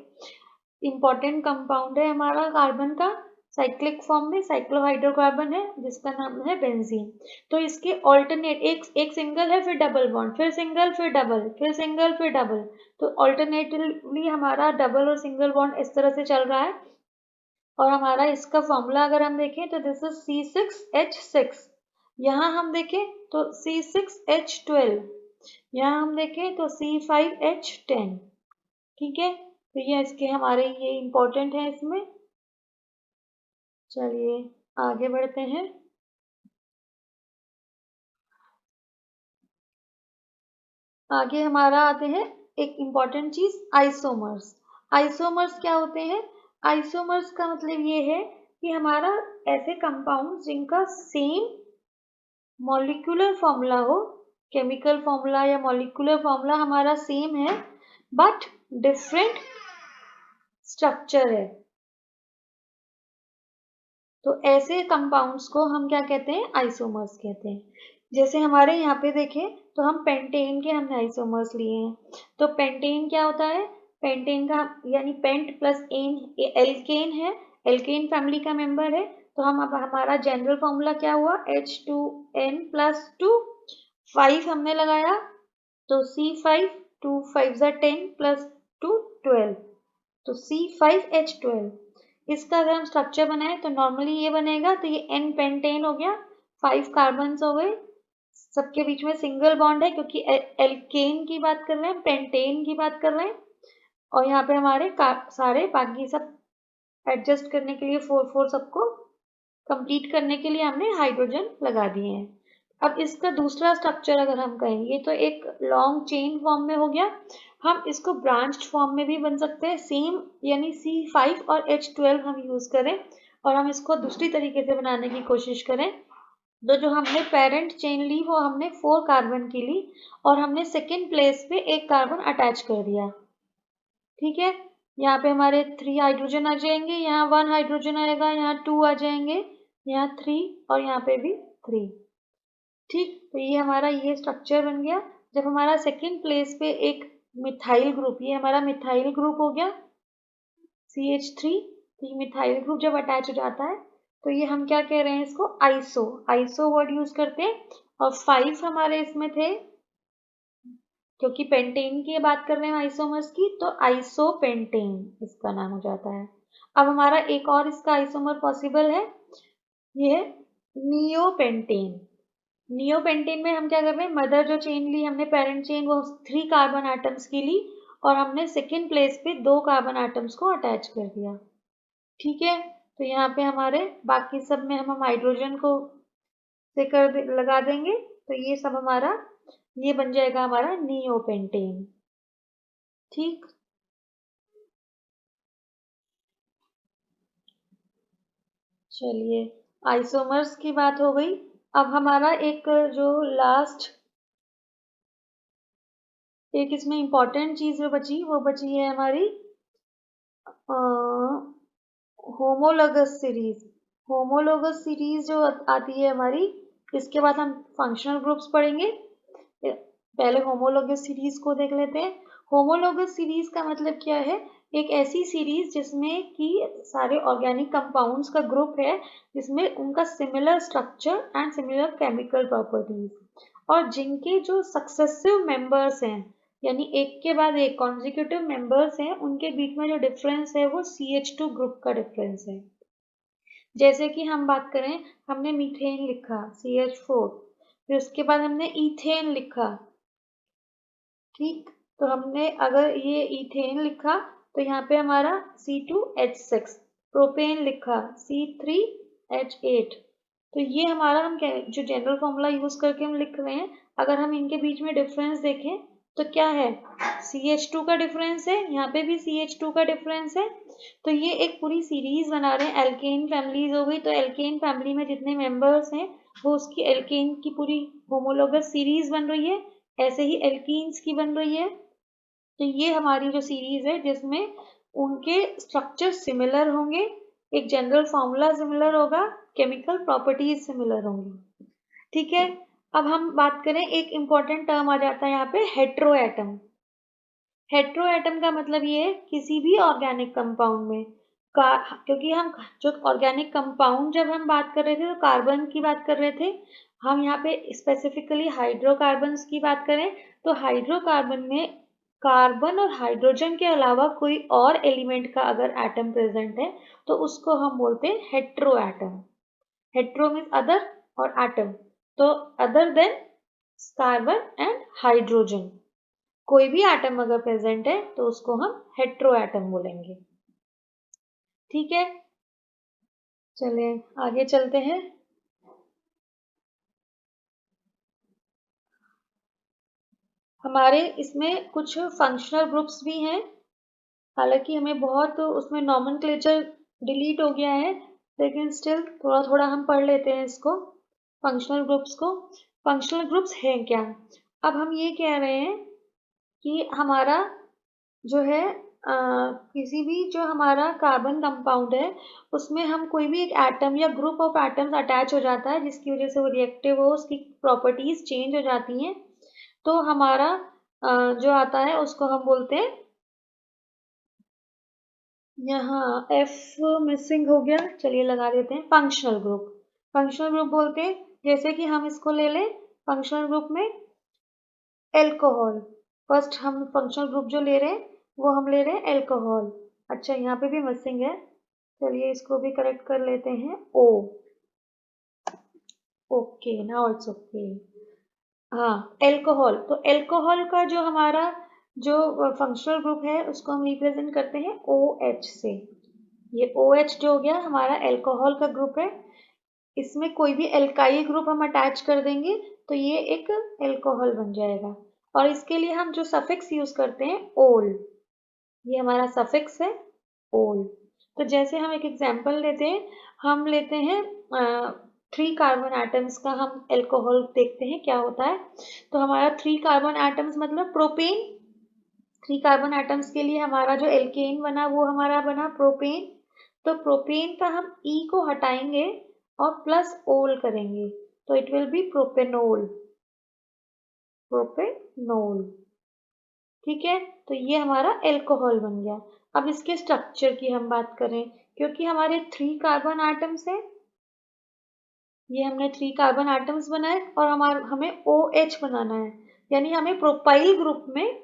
इम्पॉर्टेंट कंपाउंड है हमारा कार्बन का, साइक्लिक फॉर्म में साइक्लोहाइड्रोकार्बन है जिसका नाम है बेंजीन। तो इसके ऑल्टरनेट एक सिंगल है, फिर डबल बॉन्ड, फिर सिंगल, फिर डबल, फिर सिंगल, फिर डबल, तो ऑल्टरनेटिवली हमारा डबल और सिंगल बॉन्ड इस तरह से चल रहा है। और हमारा इसका फॉर्मूला अगर हम देखें तो दिस इज C6H6, यहाँ हम देखें तो C6H12, यहाँ हम देखें तो C5H10। ठीक है, तो ये इसके हमारे ये इम्पोर्टेंट है इसमें। चलिए आगे बढ़ते हैं। आगे हमारा आते हैं एक इम्पॉर्टेंट चीज, आइसोमर्स। आइसोमर्स क्या होते हैं? आइसोमर्स का मतलब ये है कि हमारा ऐसे कंपाउंड जिनका सेम मॉलिक्यूलर फॉर्मूला हो, केमिकल फॉर्मूला या मॉलिक्यूलर फॉर्मूला हमारा सेम है बट डिफरेंट स्ट्रक्चर है, तो ऐसे कंपाउंड्स को हम क्या कहते हैं? आइसोमर्स कहते हैं। जैसे हमारे यहाँ पे देखें तो हम पेंटेन के हमने आइसोमर्स लिए हैं, तो पेंटेन क्या होता है? पेंटेन का यानी पेंट प्लस एन एल्केन है, एल्केन फैमिली का मेंबर है, तो हम अब हमारा जनरल फॉर्मूला क्या हुआ? H2N+2, 5 हमने लगाया तो C5, 2 5 10 प्लस 2 12, तो C5H12। इसका अगर हम स्ट्रक्चर बनाए तो नॉर्मली ये बनेगा, तो ये N पेंटेन हो गया, 5 कार्बन हो गए, सबके बीच में सिंगल बॉन्ड है क्योंकि एल्केन की बात कर रहे हैं, पेंटेन की बात कर रहे हैं, और यहाँ पे हमारे सारे बाकी सब एडजस्ट करने के लिए 4 4 सबको कंप्लीट करने के लिए हमने हाइड्रोजन लगा दिए हैं। अब इसका दूसरा स्ट्रक्चर अगर हम कहें, ये तो एक लॉन्ग चेन फॉर्म में हो गया, हम इसको ब्रांच्ड फॉर्म में भी बन सकते हैं सेम, यानी C5 और H12 हम यूज करें और हम इसको दूसरी तरीके से बनाने की कोशिश करें, तो जो हमने पेरेंट चेन ली वो हमने 4 कार्बन की ली और हमने सेकेंड प्लेस पे एक कार्बन अटैच कर दिया। ठीक है, यहाँ पे हमारे 3 हाइड्रोजन आ जाएंगे, यहाँ 1 हाइड्रोजन आएगा, यहाँ 2 आ जाएंगे, यहाँ 3 और यहाँ पे भी 3। ठीक, तो ये हमारा ये स्ट्रक्चर बन गया। जब हमारा सेकेंड प्लेस पे एक मिथाइल ग्रुप, ये हमारा मिथाइल ग्रुप हो गया CH3, तो ये मिथाइल ग्रुप जब अटैच हो जाता है तो ये हम क्या कह रहे हैं? इसको आइसो, आइसो वर्ड यूज करते हैं। और 5 हमारे इसमें थे क्योंकि पेंटेन की बात कर रहे हैं आइसोमर्स की, तो आइसोपेंटेन इसका नाम हो जाता है। अब हमारा एक और इसका आइसोमर पॉसिबल है, ये है नियोपेंटेन। नियोपेंटेन में हम क्या कर रहे हैं? मदर जो चेन ली हमने पेरेंट चेन, वो 3 कार्बन एटम्स की ली और हमने सेकेंड प्लेस पे 2 कार्बन एटम्स को अटैच कर दिया। ठीक है, तो यहाँ पे हमारे बाकी सब में हम हाइड्रोजन को से लगा देंगे, तो ये सब हमारा ये बन जाएगा हमारा नियोपेंटेन। ठीक, चलिए आइसोमर्स की बात हो गई। अब हमारा एक जो लास्ट एक इसमें इंपॉर्टेंट चीज वो बची है हमारी होमोलोगस सीरीज। होमोलोगस सीरीज जो आती है हमारी, इसके बाद हम फंक्शनल ग्रुप्स पढ़ेंगे। पहले होमोलोगस सीरीज को देख लेते हैं। होमोलोगस सीरीज का मतलब क्या है? एक ऐसी सीरीज जिसमें कि सारे ऑर्गेनिक कंपाउंड्स का ग्रुप है, जिसमें उनका similar structure and similar chemical properties, और जिनके जो सक्सेसिव मेंबर्स हैं, यानी एक के बाद एक कॉन्जिक्यूटिव मेंबर्स हैं, उनके बीच में जो डिफरेंस है वो CH2 ग्रुप का डिफरेंस है। जैसे कि हम बात करें, हमने मीथेन लिखा CH4, फिर उसके बाद हमने इथेन लिखा। ठीक, तो हमने अगर ये इथेन लिखा तो यहाँ पे हमारा C2H6, प्रोपेन लिखा C3H8, तो ये हमारा हम जो जनरल फॉर्मूला यूज करके हम लिख रहे हैं, अगर हम इनके बीच में डिफरेंस देखें तो क्या है? CH2 का डिफरेंस है, यहाँ पे भी CH2 का डिफरेंस है, तो ये एक पूरी सीरीज बना रहे हैं। एल्केन फैमिलीज हो गई, तो एल्केन फैमिली में जितने मेंबर्स हैं वो उसकी एल्केन की पूरी होमोलोगस सीरीज बन रही है, ऐसे ही एल्कीन्स की बन रही है। तो ये हमारी जो सीरीज है जिसमें उनके स्ट्रक्चर सिमिलर होंगे, एक जनरल फॉर्मूला सिमिलर होगा, केमिकल प्रॉपर्टीज सिमिलर होंगी। ठीक है, अब हम बात करें, एक इंपॉर्टेंट टर्म आ जाता है यहाँ पे, हेट्रो एटम। हेट्रो एटम का मतलब ये है किसी भी ऑर्गेनिक कंपाउंड में क्योंकि हम जो ऑर्गेनिक कंपाउंड जब हम बात कर रहे थे तो कार्बन की बात कर रहे थे, हम यहाँ पे स्पेसिफिकली हाइड्रोकार्बन्स की बात करें तो हाइड्रोकार्बन में कार्बन और हाइड्रोजन के अलावा कोई और एलिमेंट का अगर एटम प्रेजेंट है तो उसको हम बोलते हैं hetero atom. Hetero means other और एटम, तो other than carbon and hydrogen, कोई भी एटम अगर प्रेजेंट है तो उसको हम हेट्रो एटम बोलेंगे। ठीक है, चलें आगे चलते हैं। हमारे इसमें कुछ फंक्शनल ग्रुप्स भी हैं, हालांकि हमें बहुत उसमें नॉमेनक्लेचर डिलीट हो गया है, लेकिन स्टिल थोड़ा थोड़ा हम पढ़ लेते हैं इसको, फंक्शनल ग्रुप्स को। फंक्शनल ग्रुप्स हैं क्या? अब हम ये कह रहे हैं कि हमारा जो है किसी भी जो हमारा कार्बन कंपाउंड है उसमें हम कोई भी एक एटम या ग्रुप ऑफ एटम्स अटैच हो जाता है जिसकी वजह से वो रिएक्टिव हो, उसकी प्रॉपर्टीज चेंज हो जाती हैं, तो हमारा जो आता है उसको हम बोलते हैं, यहाँ एफ मिसिंग हो गया, चलिए लगा देते हैं, फंक्शनल ग्रुप। फंक्शनल ग्रुप बोलते हैं, जैसे कि हम इसको ले लें फंक्शनल ग्रुप में एल्कोहल। फर्स्ट हम फंक्शनल ग्रुप जो ले रहे हैं वो हम ले रहे हैं एल्कोहल। अच्छा यहाँ पे भी मिसिंग है, चलिए इसको भी करेक्ट कर लेते हैं, O. Okay, now it's okay. हाँ, एल्कोहल, तो एल्कोहल का जो हमारा जो फंक्शनल ग्रुप है उसको हम रिप्रेजेंट करते हैं ओ एच से। ये ओ एच जो हो गया हमारा एल्कोहल का ग्रुप है, इसमें कोई भी एल्काइल ग्रुप हम अटैच कर देंगे तो ये एक एल्कोहल बन जाएगा। और इसके लिए हम जो सफिक्स यूज करते हैं ओल, ये हमारा सफिक्स है ओल। तो जैसे हम एक एग्जांपल लेते हैं, हम लेते हैं 3 कार्बन एटम्स का हम एल्कोहल देखते हैं क्या होता है। तो हमारा 3 कार्बन एटम्स मतलब प्रोपेन, 3 कार्बन एटम्स के लिए हमारा जो एल्केन बना वो हमारा बना प्रोपेन। तो प्रोपेन का हम ई को हटाएंगे और प्लस ओल करेंगे तो it will be propanol, propanol. ठीक है, तो ये हमारा एल्कोहल बन गया। अब इसके स्ट्रक्चर की हम बात करें, क्योंकि हमारे 3 कार्बन एटम्स हैं, ये हमने 3 कार्बन एटम्स बनाए और हमें ओ एच बनाना है, यानी हमें प्रोपाइल ग्रुप में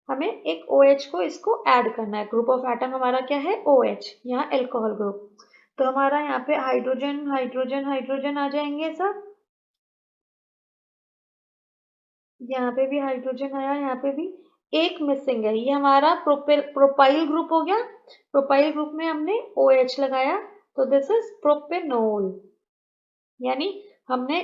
हमें एक ओ एच को इसको ऐड करना है। ग्रुप ऑफ एटम हमारा क्या है, ओ एच, यहाँ एल्कोहल ग्रुप। तो हमारा यहाँ पे हाइड्रोजन हाइड्रोजन हाइड्रोजन आ जाएंगे सब, यहाँ पे भी हाइड्रोजन आया, यहाँ पे भी एक मिसिंग है, ये हमारा प्रोपाइल ग्रुप हो गया। प्रोपाइल ग्रुप में हमने ओ एच लगाया तो दिस इज प्रोपेनोल, यानी हमने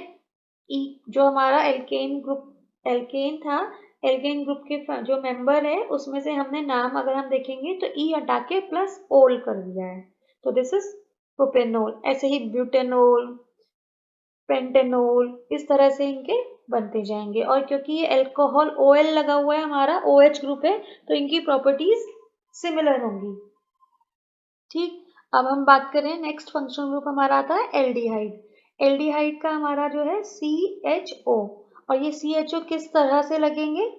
जो हमारा एल्केन ग्रुप एल्केन था, एल्केन ग्रुप के जो मेंबर है उसमें से हमने नाम अगर हम देखेंगे तो ई हटा के प्लस ओल कर दिया है, तो दिस इज प्रोपेनोल। ऐसे ही ब्यूटेनोल, पेंटेनोल, इस तरह से इनके बनते जाएंगे। और क्योंकि ये एल्कोहल ओएल लगा हुआ है, हमारा ओएच ग्रुप है, तो इनकी प्रॉपर्टीज सिमिलर होंगी। ठीक, अब हम बात करें नेक्स्ट फंक्शनल ग्रुप हमारा आता है एल्डिहाइड। एल्डिहाइड का हमारा जो है सी एच ओ, और ये सी एच ओ किस तरह से लगेंगे,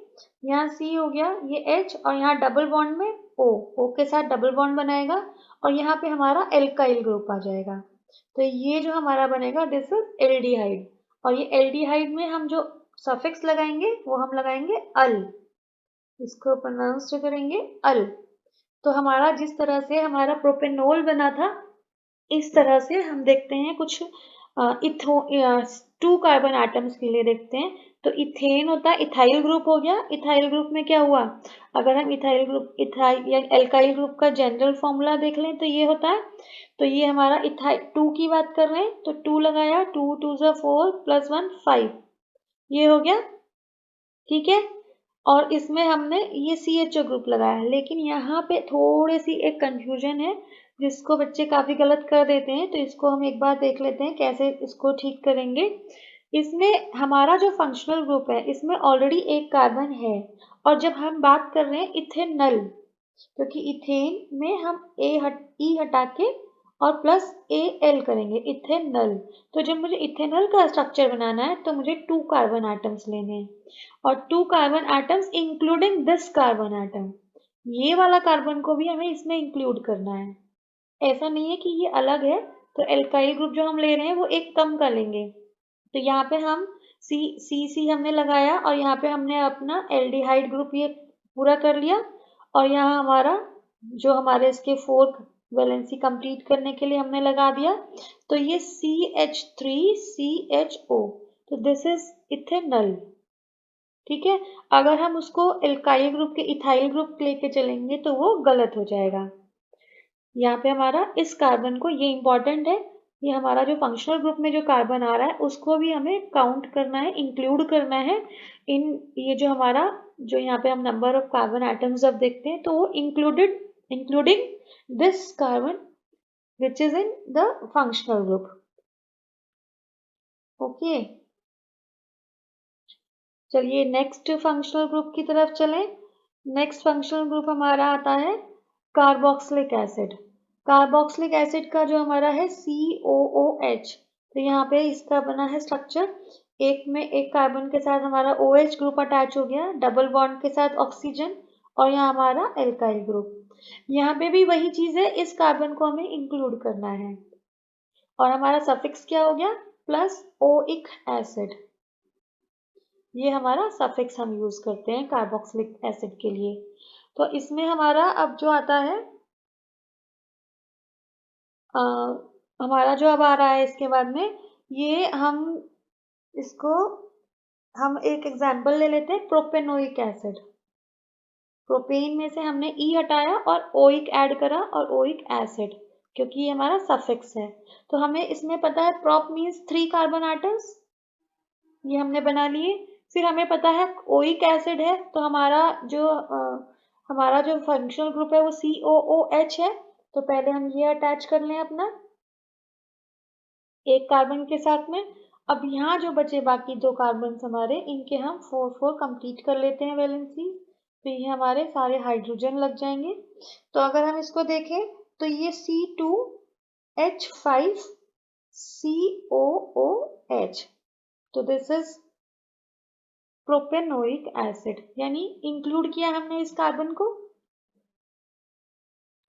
यहाँ सी हो गया, ये एच और यहाँ डबल बॉन्ड में ओ के साथ डबल बॉन्ड बनाएगा और यहाँ पे हमारा एल्काइल ग्रुप आ जाएगा। तो ये जो हमारा बनेगा दिस इज एल्डिहाइड। और ये एल्डिहाइड में हम जो सफिक्स लगाएंगे वो हम लगाएंगे अल, इसको प्रोनाउंस करेंगे अल। तो हमारा जिस तरह से हमारा प्रोपेनोल बना था, इस तरह से हम देखते हैं कुछ इथो 2 कार्बन एटम्स के लिए देखते हैं। तो इथेन होता है, इथाइल ग्रुप हो गया। इथाइल ग्रुप में क्या हुआ, अगर हम इथाइल ग्रुप इथाइल या एल्काइल ग्रुप का जनरल फॉर्मूला देख लें तो ये होता है, तो ये हमारा इथाइल 2 की बात कर रहे हैं तो 2 लगाया, 2 2 4 प्लस 1 5, ये हो गया। ठीक है, और इसमें हमने ये सी एच ओ ग्रुप लगाया, लेकिन यहाँ पे थोड़ी सी एक कंफ्यूजन है जिसको बच्चे काफ़ी गलत कर देते हैं, तो इसको हम एक बार देख लेते हैं कैसे इसको ठीक करेंगे। इसमें हमारा जो फंक्शनल ग्रुप है, इसमें ऑलरेडी एक कार्बन है, और जब हम बात कर रहे हैं इथेनल, क्योंकि इथेन में हम ई हटा के और प्लस एल करेंगे, इथेनल। तो जब मुझे इथेनल का स्ट्रक्चर बनाना है तो मुझे 2 कार्बन एटम्स लेने हैं, और 2 carbon atoms including this carbon atom, ये वाला कार्बन को भी हमें इसमें इंक्लूड करना है। ऐसा नहीं है कि ये अलग है, तो एल्काइल ग्रुप जो हम ले रहे हैं वो एक कम कर लेंगे। तो यहाँ पे हम सी हमने लगाया, और यहाँ पे हमने अपना एल्डिहाइड ग्रुप ये पूरा कर लिया, और यहाँ हमारा जो हमारे इसके 4 वैलेंसी कंप्लीट करने के लिए हमने लगा दिया। तो ये CH3CHO, तो दिस इज इथेनल। ठीक है, अगर हम उसको एल्काइल ग्रुप के इथाइल ग्रुप लेके चलेंगे तो वो गलत हो जाएगा। यहाँ पे हमारा इस कार्बन को, ये इंपॉर्टेंट है, ये हमारा जो फंक्शनल ग्रुप में जो कार्बन आ रहा है उसको भी हमें काउंट करना है, इंक्लूड करना है इन, ये जो हमारा जो यहाँ पे हम नंबर ऑफ कार्बन एटम्स अब देखते हैं, तो वो including this carbon which is in the functional group. Okay, चलिए नेक्स्ट फंक्शनल ग्रुप की तरफ चलें। नेक्स्ट फंक्शनल ग्रुप हमारा आता है कार्बोक्सिलिक एसिड। कार्बोक्सिलिक एसिड का जो हमारा है COOH, तो यहाँ पे इसका बना है स्ट्रक्चर, एक में एक कार्बन के साथ हमारा OH ग्रुप अटैच हो गया, डबल बॉन्ड के साथ ऑक्सीजन, और यहाँ हमारा एल्काइल ग्रुप। यहाँ पे भी वही चीज है, इस कार्बन को हमें इंक्लूड करना है, और हमारा सफिक्स क्या हो गया, प्लस ओइक एसिड। ये हमारा सफिक्स हम यूज करते हैं कार्बोक्सिलिक एसिड के लिए। तो इसमें हमारा अब जो आता है हमारा जो अब आ रहा है इसके बाद में, ये हम इसको हम एक एग्जांपल ले लेते हैं, प्रोपेनोइक एसिड। प्रोपेन में से हमने ई हटाया और ओइक ऐड करा, और ओइक एसिड, क्योंकि ये हमारा सफिक्स है। तो हमें इसमें पता है प्रोप मीन्स 3 कार्बन एटम्स, ये हमने बना लिए। फिर हमें पता है ओइक एसिड है, तो हमारा जो फंक्शनल ग्रुप है वो COOH है। तो पहले हम ये अटैच कर लें अपना एक कार्बन के साथ में। अब यहाँ जो बचे बाकी 2 कार्बन हमारे, इनके हम 4 कंप्लीट कर लेते हैं वैलेंसी, तो ये हमारे सारे हाइड्रोजन लग जाएंगे। तो अगर हम इसको देखें तो ये C2H5COOH, तो दिस इज प्रोपेनोइक एसिड, यानी इंक्लूड किया हमने इस कार्बन को,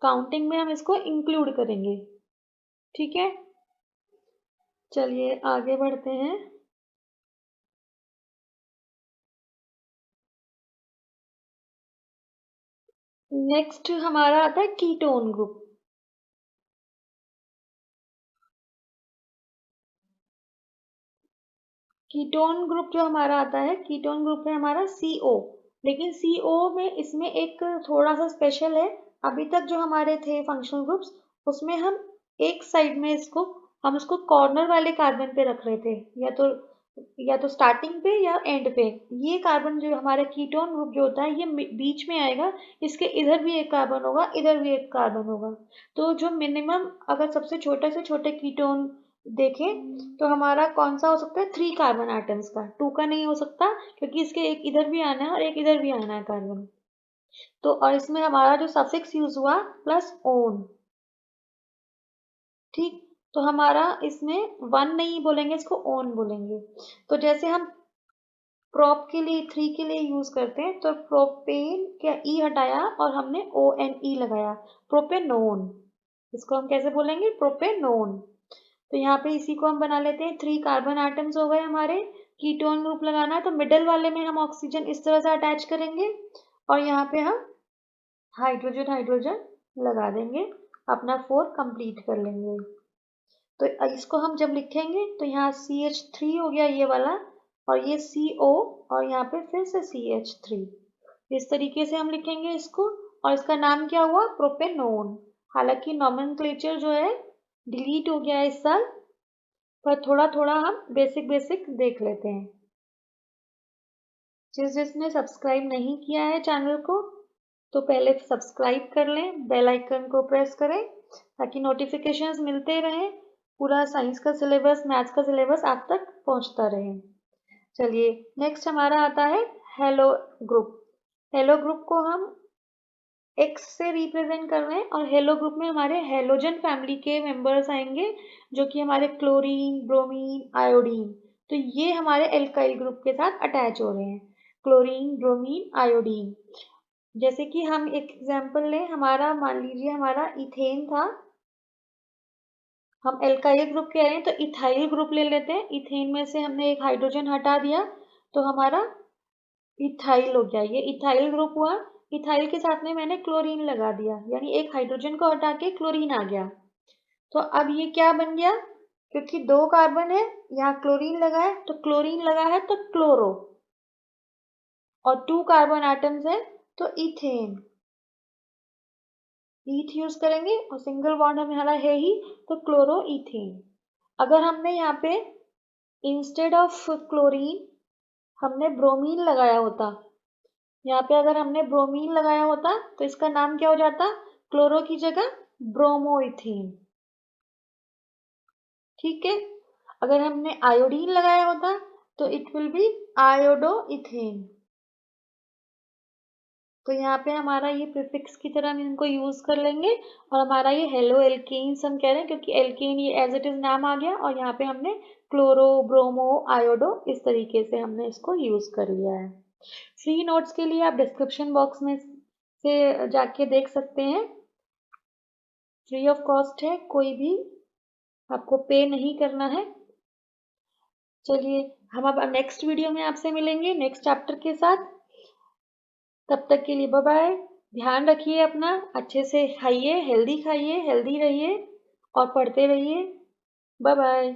काउंटिंग में हम इसको इंक्लूड करेंगे। ठीक है, चलिए आगे बढ़ते हैं। नेक्स्ट हमारा आता है कीटोन ग्रुप। कीटोन ग्रुप जो हमारा आता है, कीटोन ग्रुप है हमारा CO, लेकिन CO में इसमें एक थोड़ा सा स्पेशल है। अभी तक जो हमारे थे फंक्शनल ग्रुप्स, उसमें हम एक साइड में हम इसको कॉर्नर वाले कार्बन पे रख रहे थे, या तो स्टार्टिंग पे या एंड पे। ये कार्बन जो हमारा कीटोन ग्रुप जो होता है, ये बीच में आएगा, इसके इधर भी एक कार्बन होगा, इधर भी एक कार्बन होगा। तो जो मिनिमम, अगर सबसे छोटे से छोटे कीटोन देखें तो हमारा कौन सा हो सकता है, 3 कार्बन एटम्स का, 2 का नहीं हो सकता, क्योंकि इसके एक इधर भी आना है और एक इधर भी आना है कार्बन। तो और इसमें हमारा जो सफिक्स यूज हुआ प्लस ओन। ठीक, तो हमारा इसमें 1 नहीं बोलेंगे, इसको ओन बोलेंगे। तो जैसे हम प्रोप के लिए 3 के लिए यूज करते हैं, तो प्रोपेन क्या ई हटाया और हमने ONE लगाया, प्रोपेनोन। इसको हम कैसे बोलेंगे, प्रोपेनोन। तो यहाँ पे इसी को हम बना लेते हैं, 3 कार्बन एटम्स हो गए हमारे। कीटोन ग्रुप लगाना है तो मिडिल वाले में हम ऑक्सीजन इस तरह से अटैच करेंगे, और यहाँ पे हम हाइड्रोजन हाइड्रोजन लगा देंगे, अपना 4 कंप्लीट कर लेंगे। तो इसको हम जब लिखेंगे तो यहाँ CH3 हो गया ये वाला, और ये CO, और यहाँ पे फिर से CH3, इस तरीके से हम लिखेंगे इसको, और इसका नाम क्या हुआ, प्रोपेनोन। हालांकि नॉमेनक्लेचर जो है डिलीट हो गया है इस साल, पर थोड़ा थोड़ा हम बेसिक बेसिक देख लेते हैं। जिसने सब्सक्राइब नहीं किया है चैनल को, तो पहले सब्सक्राइब कर लें, बेल आइकन को प्रेस करें ताकि नोटिफिकेशंस मिलते रहें, पूरा साइंस का सिलेबस, मैथ्स का सिलेबस आप तक पहुंचता रहे। चलिए नेक्स्ट हमारा आता है हेलो ग्रुप। हेलो ग्रुप को हम एक्स से रिप्रेजेंट कर रहे हैं और हेलो ग्रुप में हमारे हेलोजन फैमिली के मेंबर्स आएंगे जो कि हमारे क्लोरीन, ब्रोमीन, आयोडीन। तो ये हमारे एल्काइल ग्रुप के साथ अटैच हो रहे हैं, क्लोरीन, ब्रोमीन, आयोडीन। जैसे कि हम एक एग्जांपल लें, हमारा मान लीजिए हमारा इथेन था, हम एल्काइल ग्रुप कह रहे हैं तो इथाइल ग्रुप ले लेते हैं। इथेन में से हमने एक हाइड्रोजन हटा दिया तो हमारा इथाइल हो गया, ये इथाइल ग्रुप हुआ। इथाइल के साथ में मैंने क्लोरीन लगा दिया, यानी एक हाइड्रोजन को हटा के क्लोरीन आ गया। तो अब ये क्या बन गया, क्योंकि 2 कार्बन है, यहाँ क्लोरीन लगा है तो क्लोरीन लगा है तो क्लोरो, और 2 कार्बन एटम्स है तो इथेन, ईथ यूज करेंगे और सिंगल बॉन्ड हमारा है ही तो क्लोरो इथेन। अगर हमने यहाँ पे इंस्टेड ऑफ क्लोरीन हमने ब्रोमीन लगाया होता, यहाँ पे अगर हमने ब्रोमीन लगाया होता तो इसका नाम क्या हो जाता, क्लोरो की जगह ब्रोमोइथेन। ठीक है, अगर हमने आयोडीन लगाया होता तो इट विल बी आयोडोइथेन। तो यहाँ पे हमारा ये प्रीफिक्स की तरह हम इनको यूज कर लेंगे, और हमारा ये हेलो एल्केन्स हम कह रहे हैं क्योंकि एल्केन ये एज इट इज नाम आ गया, और यहाँ पे हमने क्लोरो, ब्रोमो, आयोडो इस तरीके से हमने इसको यूज कर लिया है। फ्री नोट्स के लिए आप डिस्क्रिप्शन बॉक्स में से जाके देख सकते हैं, फ्री ऑफ कॉस्ट है, कोई भी आपको पे नहीं करना है। चलिए हम अब नेक्स्ट वीडियो में आपसे मिलेंगे नेक्स्ट चैप्टर के साथ। तब तक के लिए बाय बाय। ध्यान रखिए अपना, अच्छे से खाइए, हेल्दी रहिए और पढ़ते रहिए। Bye bye.